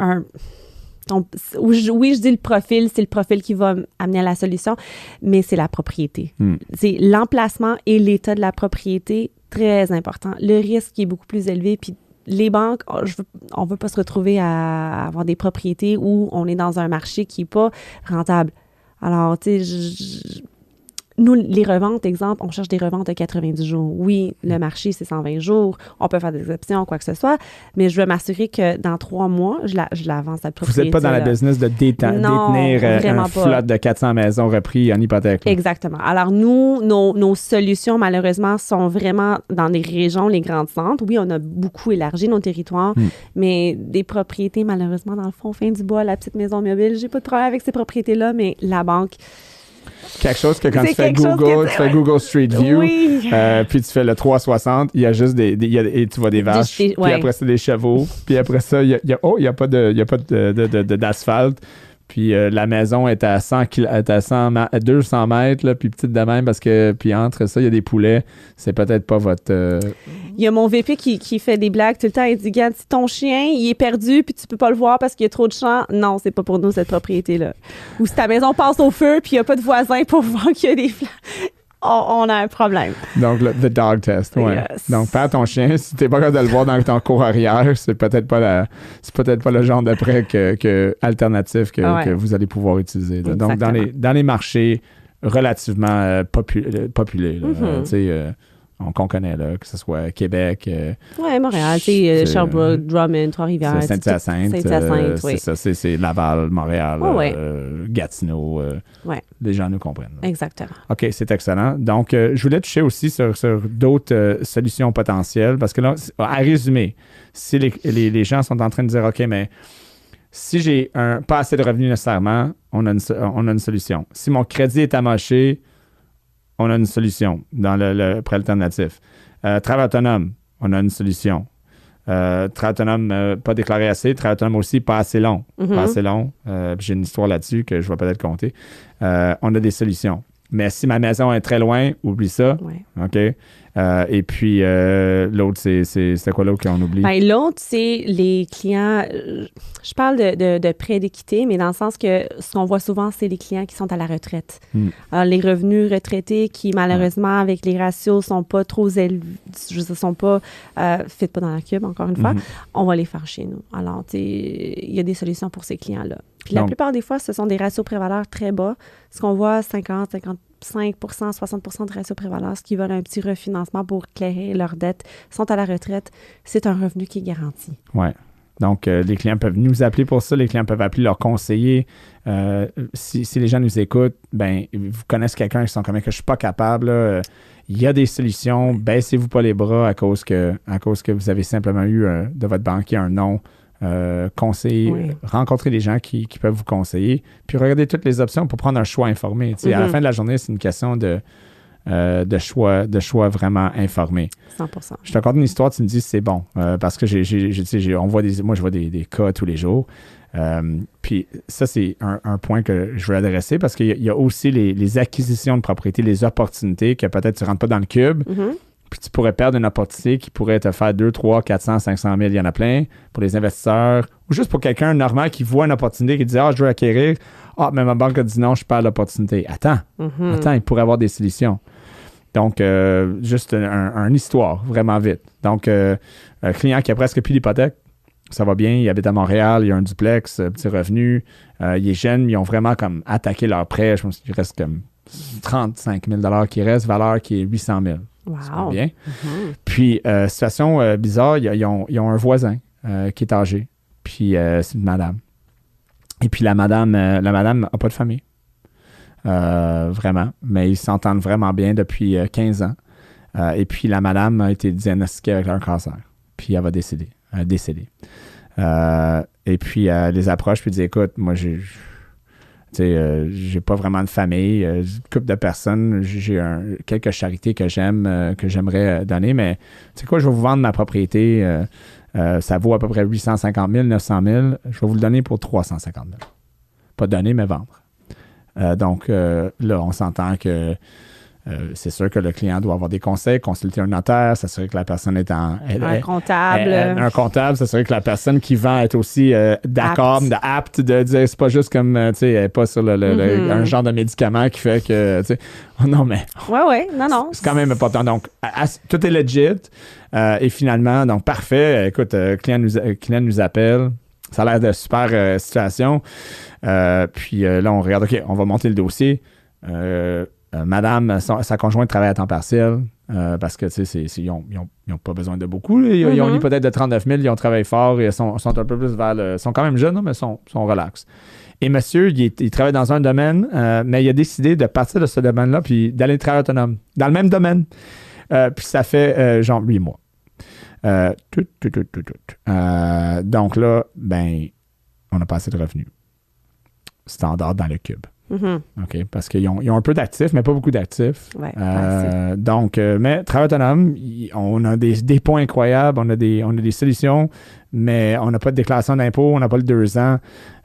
oui, je dis le profil, c'est le profil qui va amener à la solution, mais c'est la propriété. C'est l'emplacement et l'état de la propriété, très important. Le risque est beaucoup plus élevé, puis les banques, on veut pas se retrouver à avoir des propriétés où on est dans un marché qui n'est pas rentable. Alors, tu sais, nous, les reventes, exemple, on cherche des reventes de 90 jours. Oui, le marché, c'est 120 jours. On peut faire des exceptions, quoi que ce soit, mais je veux m'assurer que dans 3 mois, je la vends, cette propriété. Vous n'êtes pas dans la business de détenir un flotte de 400 maisons repris en hypothèque. Là. Exactement. Alors, nous, nos solutions, malheureusement, sont vraiment dans les régions, les grands centres. Oui, on a beaucoup élargi nos territoires, mais des propriétés, malheureusement, dans le fond, fin du bois, la petite maison mobile, j'ai pas de problème avec ces propriétés-là, mais la banque... Quelque chose que quand tu fais Google, tu fais Google Street View, puis tu fais le 360, il y a juste et tu vois des vaches, puis après ça, des chevaux, puis après ça, il y a pas d'asphalte. Puis la maison est à 200 mètres, là, puis petite de même, parce que puis entre ça, il y a des poulets. C'est peut-être pas votre... Il y a mon VP qui fait des blagues tout le temps. Il dit, regarde, si ton chien, il est perdu, puis tu peux pas le voir parce qu'il y a trop de champs, non, c'est pas pour nous, cette propriété-là. Ou si ta maison passe au feu, puis il y a pas de voisins pour voir qu'il y a des flammes. On a un problème. Donc, the dog test, oui. Yes. Donc, perds ton chien. Si tu n'es pas capable de le voir dans ton cours arrière, c'est peut-être pas le genre de prêt alternatif que vous allez pouvoir utiliser. Là. Donc, dans les marchés relativement populés, qu'on connaît, là, que ce soit Québec. Oui, Montréal, Sherbrooke, Drummond, Trois-Rivières. Saint-Hyacinthe, oui. C'est ça, c'est Laval, Montréal, Gatineau. Les gens nous comprennent. Là. Exactement. OK, c'est excellent. Donc, je voulais toucher aussi sur d'autres solutions potentielles, parce que là, à résumer, si les gens sont en train de dire, OK, mais si j'ai pas assez de revenus nécessairement, on a une solution. Si mon crédit est amoché, on a une solution dans le prêt alternatif. Travail autonome, on a une solution. Travail autonome pas déclaré assez. Travail autonome aussi pas assez long. Pas assez long. J'ai une histoire là-dessus que je vais peut-être compter. On a des solutions. Mais si ma maison est très loin, oublie ça. Ouais. OK? Et puis, l'autre, c'est quoi l'autre qu'on oublie? Ben, l'autre, c'est les clients. Je parle de prêts d'équité, mais dans le sens que ce qu'on voit souvent, c'est les clients qui sont à la retraite. Alors, les revenus retraités qui, malheureusement, avec les ratios, sont pas trop élevés, sont pas, fit pas dans la cube, encore une fois, on va les faire chez nous. Alors, il y a des solutions pour ces clients-là. Puis la plupart des fois, ce sont des ratios prévaleurs très bas. Ce qu'on voit, 50, 55 60 de ratio prévalence qui veulent un petit refinancement pour éclairer leurs dettes, sont à la retraite. C'est un revenu qui est garanti. Oui. Donc, les clients peuvent nous appeler pour ça. Les clients peuvent appeler leurs conseillers. Si les gens nous écoutent, ben vous connaissez quelqu'un qui sont comme que je ne suis pas capable. Il y a des solutions. Baissez-vous pas les bras à cause que vous avez simplement eu de votre banquier un non. Conseiller, rencontrer des gens qui peuvent vous conseiller, puis regardez toutes les options pour prendre un choix informé. À la fin de la journée, c'est une question de choix vraiment informé. 100%. Je te raconte une histoire, tu me dis c'est bon, parce que moi je vois des cas tous les jours. Puis ça, c'est un point que je veux adresser parce qu'il y a aussi les acquisitions de propriété, les opportunités que peut-être tu ne rentres pas dans le cube. Puis tu pourrais perdre une opportunité qui pourrait te faire 2, 3, 400, 500 000. Il y en a plein pour les investisseurs ou juste pour quelqu'un normal qui voit une opportunité qui dit « Ah, je veux acquérir. Ah, mais ma banque a dit non, je perds l'opportunité. » Attends, il pourrait avoir des solutions. Donc, juste une histoire, vraiment vite. Donc, un client qui a presque plus d'hypothèque, ça va bien, il habite à Montréal, il a un duplex, petit revenu, il est jeune, ils ont vraiment comme attaqué leur prêt. Je pense qu'il reste comme 35 000 qui reste, valeur qui est 800 000. Wow. Ça va bien. Puis, situation bizarre, ils ont un voisin qui est âgé. Puis, c'est une madame. Et puis, la madame n'a pas de famille. Vraiment. Mais ils s'entendent vraiment bien depuis 15 ans. Et puis, la madame a été diagnostiquée avec un cancer. Puis, elle va décéder. Et puis, elle les approche puis dit « Écoute, moi, j'ai pas vraiment de famille, une couple de personnes, j'ai quelques charités que j'aimerais donner, mais tu sais quoi, je vais vous vendre ma propriété, ça vaut à peu près 850 000, 900 000, je vais vous le donner pour 350 000. Pas donner, mais vendre. Donc là, on s'entend que c'est sûr que le client doit avoir des conseils, consulter un notaire, s'assurer que la personne est un comptable. Un comptable, s'assurer que la personne qui vend est aussi d'accord, apte de dire, c'est pas juste comme, tu sais, elle n'est pas sur un genre de médicament qui fait que, tu sais, non, mais. Oui, non. C'est quand même important. Donc, tout est legit. Et finalement, donc, parfait. Écoute, client nous appelle. Ça a l'air de super situation. Puis là, on regarde, OK, on va monter le dossier. Madame, sa conjointe travaille à temps partiel parce que, tu sais, ils n'ont pas besoin de beaucoup. Ils ont une hypothèque de 39 000, ils ont travaillé fort, ils sont un peu plus ils sont quand même jeunes, mais sont relax. Et monsieur, il travaille dans un domaine, mais il a décidé de partir de ce domaine-là puis d'aller travailler autonome dans le même domaine. Puis ça fait genre 8 mois. Donc là, ben, on a pas assez de revenus. Standard dans le cube. OK, parce qu'ils ont un peu d'actifs, mais pas beaucoup d'actifs. Ouais, donc, mais travail autonome, on a des points incroyables, on a des solutions, mais on n'a pas de déclaration d'impôt, on n'a pas le 2 ans.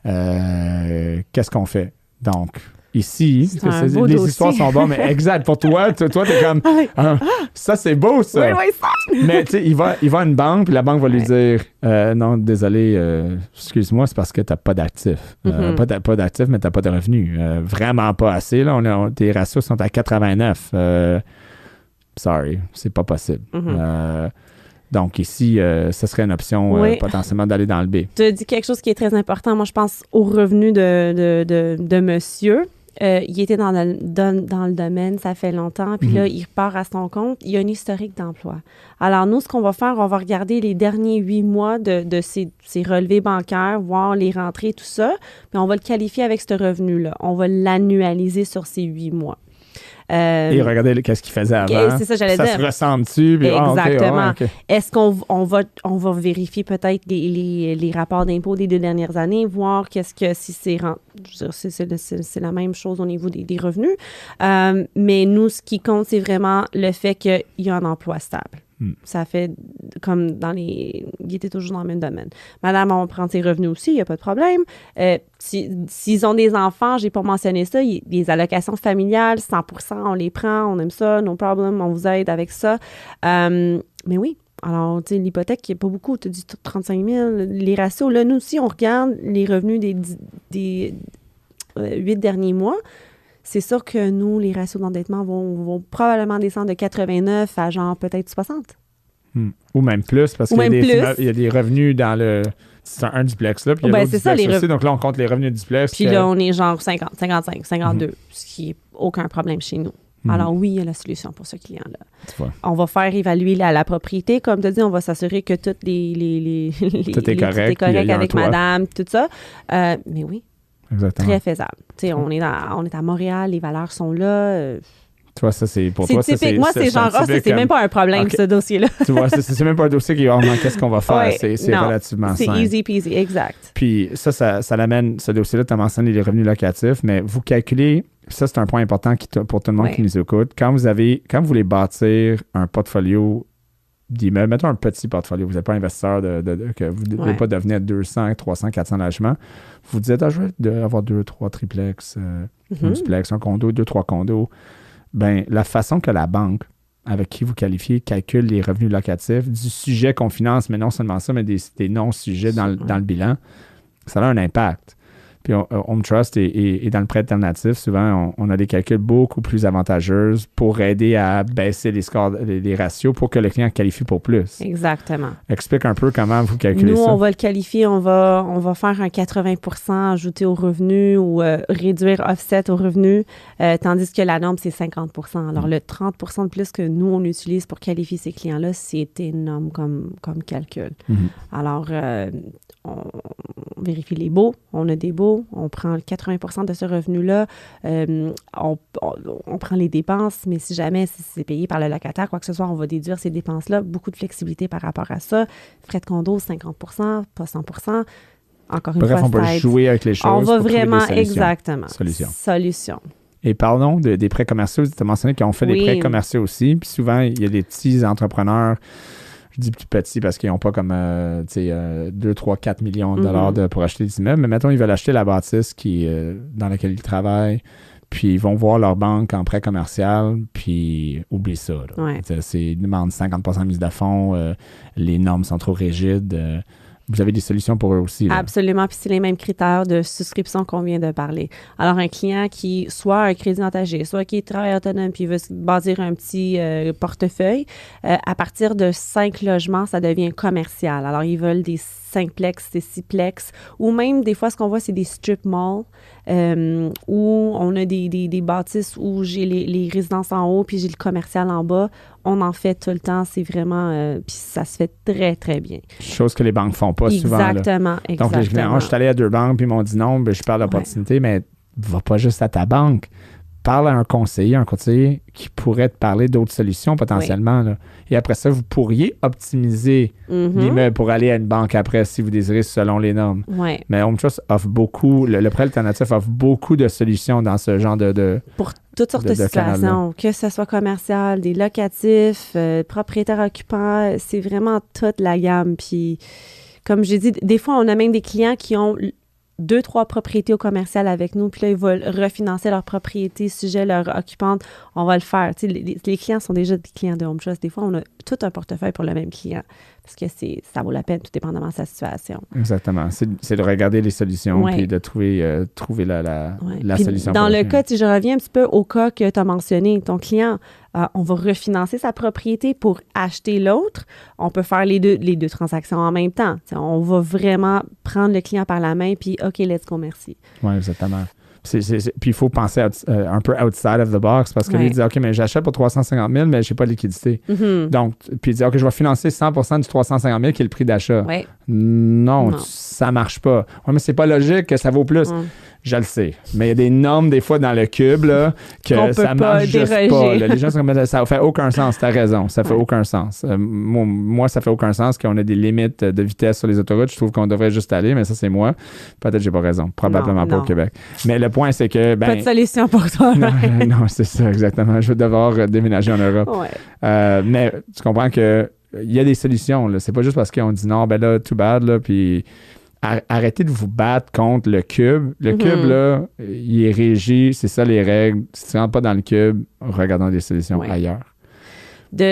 Qu'est-ce qu'on fait? Donc, ici, les histoires sont bonnes, mais exact. Pour toi, t'es comme, ça c'est beau ça. Oui, ça. Mais tu sais, il va à une banque, puis la banque va lui dire, non, désolé, excuse-moi, c'est parce que t'as pas d'actifs. Pas d'actifs, mais t'as pas de revenus. Vraiment pas assez. Là, tes ratios sont à 89. Sorry, c'est pas possible. Donc ici, ce serait une option potentiellement d'aller dans le B. Tu as dit quelque chose qui est très important. Moi, je pense aux revenus de monsieur. Il était dans le domaine, ça fait longtemps, puis là, il repart à son compte. Il y a un historique d'emploi. Alors, nous, ce qu'on va faire, on va regarder les derniers 8 mois de ses relevés bancaires, voir les rentrées, tout ça, puis on va le qualifier avec ce revenu-là. On va l'annualiser sur ces 8 mois. Et regardez qu'est-ce qu'il faisait avant. C'est ça, j'allais dire. Ça se ressemble-tu? Exactement. Okay. Est-ce qu'on va vérifier peut-être les rapports d'impôts des 2 dernières années, voir si c'est la même chose au niveau des revenus. Mais nous, ce qui compte, c'est vraiment le fait qu'il y a un emploi stable. Ça fait comme il était toujours dans le même domaine. Madame, on prend ses revenus aussi, il n'y a pas de problème. S'ils ont des enfants, j'ai pas mentionné ça, des allocations familiales, 100%, on les prend, on aime ça, no problem, on vous aide avec ça. Mais oui, alors, tu sais, l'hypothèque, il n'y a pas beaucoup, tu as dit 35 000. Les ratios, là, nous aussi, on regarde les revenus des 8 derniers mois. C'est sûr que nous, les ratios d'endettement vont probablement descendre de 89 à genre peut-être 60. Ou même plus, parce qu'il y a des revenus dans le... C'est un duplex, là, puis il y a l'autre duplex aussi. Donc là, on compte les revenus du duplex. Puis là, on est genre 50, 55, 52, ce qui n'est aucun problème chez nous. Alors oui, il y a la solution pour ce client-là. On va faire évaluer la propriété. Comme tu as dit, on va s'assurer que tout est correct avec madame, tout ça. Mais oui, exactement. Très faisable. On est à Montréal, les valeurs sont là. Tu vois, ça, c'est pour toi. Typique. Moi, c'est genre, c'est même pas un problème, ce dossier-là. Tu vois, c'est même pas un dossier qui est qu'est-ce qu'on va faire. C'est relativement simple. C'est easy peasy, exact. Puis ça l'amène, ce dossier-là, tu as mentionné les revenus locatifs, mais vous calculez, ça, c'est un point important pour tout le monde qui nous écoute. Quand vous voulez bâtir un portfolio d'immeubles, mettons un petit portfolio, vous n'êtes pas investisseur que vous ne voulez pas devenir 200, 300, 400 logements, vous dites, je vais avoir 2, 3 triplex, un duplex, un condo, 2, 3 condos. Ben, la façon que la banque avec qui vous qualifiez calcule les revenus locatifs du sujet qu'on finance, mais non seulement ça, mais des non-sujets dans le bilan, ça a un impact. Puis Home Trust et dans le prêt alternatif, souvent, on a des calculs beaucoup plus avantageux pour aider à baisser les scores, les ratios pour que le client qualifie pour plus. Exactement. Explique un peu comment vous calculez ça. Nous, on va le qualifier, on va faire un 80% ajouté aux revenus ou réduire offset aux revenus, tandis que la norme, c'est 50%. Alors, le 30% de plus que nous, on utilise pour qualifier ces clients-là, c'est énorme comme calcul. Alors, on vérifie les baux, on a des baux, on prend 80% de ce revenu-là, on prend les dépenses, mais si jamais c'est payé par le locataire, quoi que ce soit, on va déduire ces dépenses-là. Beaucoup de flexibilité par rapport à ça. Frais de condo, 50%, pas 100%. Encore une fois, on peut jouer avec les choses. On va pour vraiment, trouver des exactement. Solution. Et parlons des prêts commerciaux. Tu as mentionné qu'on fait des prêts commerciaux aussi. Puis souvent, il y a des petits entrepreneurs. Je dis plus petits parce qu'ils n'ont pas comme 2, 3, 4 millions de dollars pour acheter des immeubles. Mais mettons, ils veulent acheter la bâtisse dans laquelle ils travaillent. Puis ils vont voir leur banque en prêt commercial. Puis oublie ça. Ils demandent 50% de mise de fonds. Les normes sont trop rigides. Vous avez des solutions pour eux aussi. Là. Absolument. Puis c'est les mêmes critères de souscription qu'on vient de parler. Alors, un client qui soit a un crédit entagé, soit qui est travailleur autonome puis veut bâtir un petit portefeuille, à partir de 5 logements, ça devient commercial. Alors, ils veulent des 5plex, des 6plex, ou même des fois, ce qu'on voit, c'est des strip malls où on a des bâtisses où j'ai les résidences en haut puis j'ai le commercial en bas. On en fait tout le temps. C'est vraiment... puis ça se fait très, très bien. Chose que les banques font pas souvent. Exactement. Donc, les clients, je suis allé à 2 banques puis ils m'ont dit non, je parle d'opportunité, mais va pas juste à ta banque. Parle à un courtier qui pourrait te parler d'autres solutions potentiellement. Là. Et après ça, vous pourriez optimiser l'immeuble pour aller à une banque après si vous désirez selon les normes. Mais Home Trust offre beaucoup, le prêt alternatif offre beaucoup de solutions dans ce genre de pour toutes sortes de situations, que ce soit commercial, des locatifs, propriétaires occupants, c'est vraiment toute la gamme. Puis, comme j'ai dit, des fois, on a même des clients qui ont 2, 3 propriétés au commercial avec nous, puis là, ils veulent refinancer leur propriété, sujet leur occupante, on va le faire. Tu sais, les clients sont déjà des clients de Home Trust. Des fois, on a tout un portefeuille pour le même client, parce que ça vaut la peine, tout dépendamment de sa situation. Exactement. C'est de regarder les solutions, puis de trouver la solution. Dans le cas, si je reviens un petit peu au cas que tu as mentionné, ton client, on va refinancer sa propriété pour acheter l'autre. On peut faire les deux transactions en même temps. T'sais, on va vraiment prendre le client par la main, puis OK, let's go, merci. Oui, exactement. Puis il faut penser un peu outside of the box parce que lui, il dit OK, mais j'achète pour 350 000, mais je n'ai pas de liquidité. Donc, puis il dit OK, je vais financer 100% du 350 000 qui est le prix d'achat. Non, ça ne marche pas. Oui, mais c'est pas logique que ça vaut plus. Je le sais. Mais il y a des normes, des fois, dans le cube, là, que ça marche juste pas. Là. Les gens se remettent, ça fait aucun sens. T'as raison. Ça fait aucun sens. Moi, ça fait aucun sens qu'on a des limites de vitesse sur les autoroutes. Je trouve qu'on devrait juste aller, mais ça, c'est moi. Peut-être que j'ai pas raison. Probablement pas au Québec. Mais le point, c'est que... Pas de solution pour toi. Non, c'est ça, exactement. Je vais devoir déménager en Europe. Ouais. Mais tu comprends que il y a des solutions. Là. C'est pas juste parce qu'on dit non, ben là, too bad, là, puis arrêtez de vous battre contre le cube. Le cube, là, il est régi, c'est ça les règles. Si tu rentres pas dans le cube, regardons des solutions ailleurs. Tu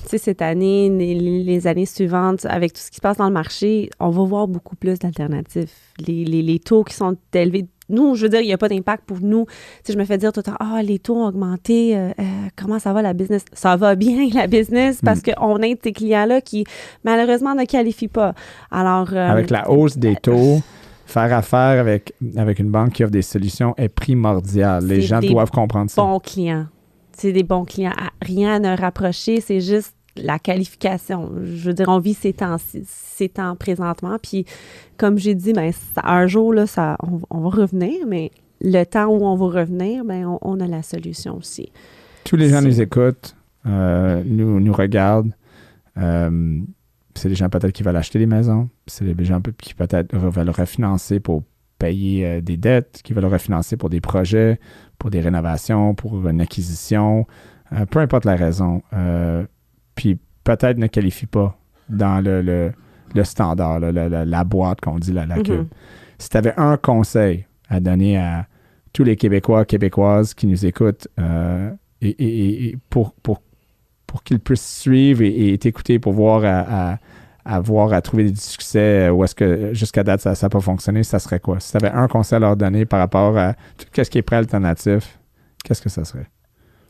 sais, cette année, les années suivantes, avec tout ce qui se passe dans le marché, on va voir beaucoup plus d'alternatives. Les taux qui sont élevés. Nous, je veux dire, il n'y a pas d'impact pour nous. Tu sais, je me fais dire tout le temps, les taux ont augmenté, comment ça va la business? Ça va bien la business parce qu'on a ces clients-là qui, malheureusement, ne qualifient pas. Alors, avec la hausse des taux, faire affaire avec une banque qui offre des solutions est primordial. Les gens doivent comprendre ça. Bons clients. C'est des bons clients. Rien à ne rapprocher, c'est juste la qualification. Je veux dire, on vit ces temps présentement. Puis, comme j'ai dit, un jour, là, on va revenir, mais le temps où on va revenir, on a la solution aussi. Tous les gens nous écoutent, nous regardent. C'est des gens peut-être qui veulent acheter des maisons. C'est des gens qui peut-être veulent refinancer pour payer des dettes, qui veulent refinancer pour des projets, pour des rénovations, pour une acquisition, peu importe la raison. Puis peut-être ne qualifie pas dans le standard, la boîte qu'on dit, la cube. Si tu avais un conseil à donner à tous les Québécois, Québécoises qui nous écoutent et pour qu'ils puissent suivre et t'écouter pour voir à trouver du succès où est-ce que jusqu'à date ça n'a pas fonctionné, ça serait quoi? Si tu avais un conseil à leur donner par rapport à qu'est-ce qui est prêt alternatif, qu'est-ce que ça serait?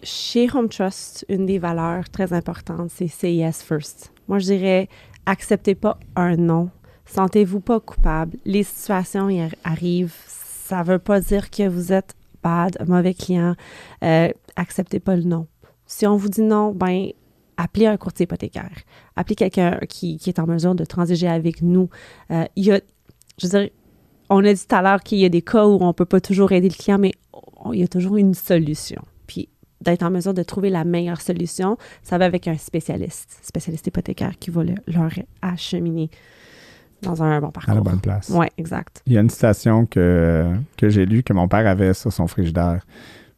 Chez Home Trust, une des valeurs très importantes, c'est say yes first. Moi, je dirais, acceptez pas un non. Sentez-vous pas coupable. Les situations y arrivent. Ça veut pas dire que vous êtes bad, mauvais client. Acceptez pas le non. Si on vous dit non, appelez un courtier hypothécaire. Appelez quelqu'un qui est en mesure de transiger avec nous. On a dit tout à l'heure qu'il y a des cas où on peut pas toujours aider le client, mais il y a toujours une solution. Puis, d'être en mesure de trouver la meilleure solution, ça va avec un spécialiste hypothécaire qui va leur acheminer dans un bon parcours. À la bonne place. Oui, exact. Il y a une citation que j'ai lue que mon père avait sur son frigidaire.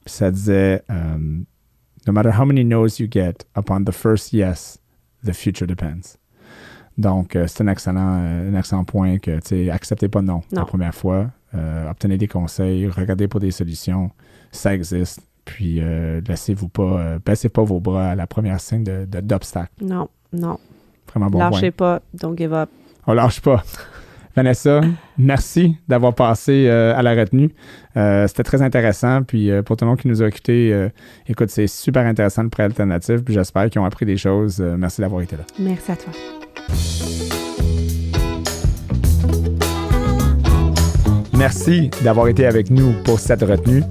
Puis ça disait No matter how many no's you get, upon the first yes, the future depends. Donc, c'est un excellent point que, tu sais, acceptez pas non la première fois. Obtenez des conseils, regardez pour des solutions. Ça existe. Puis, baissez pas vos bras à la première signe d'obstacle. Non. Vraiment bon point. Lâchez pas, don't give up. On lâche pas. Vanessa, merci d'avoir passé à la retenue. C'était très intéressant. Puis pour tout le monde qui nous a écoutés, écoute, c'est super intéressant le prêt alternatif. Puis j'espère qu'ils ont appris des choses. Merci d'avoir été là. Merci à toi. Merci d'avoir été avec nous pour cette retenue.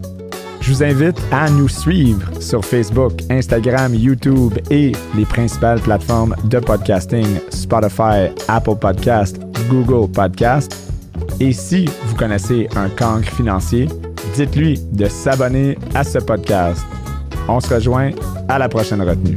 Je vous invite à nous suivre sur Facebook, Instagram, YouTube et les principales plateformes de podcasting, Spotify, Apple Podcast, Google Podcast. Et si vous connaissez un cancre financier, dites-lui de s'abonner à ce podcast. On se rejoint à la prochaine retenue.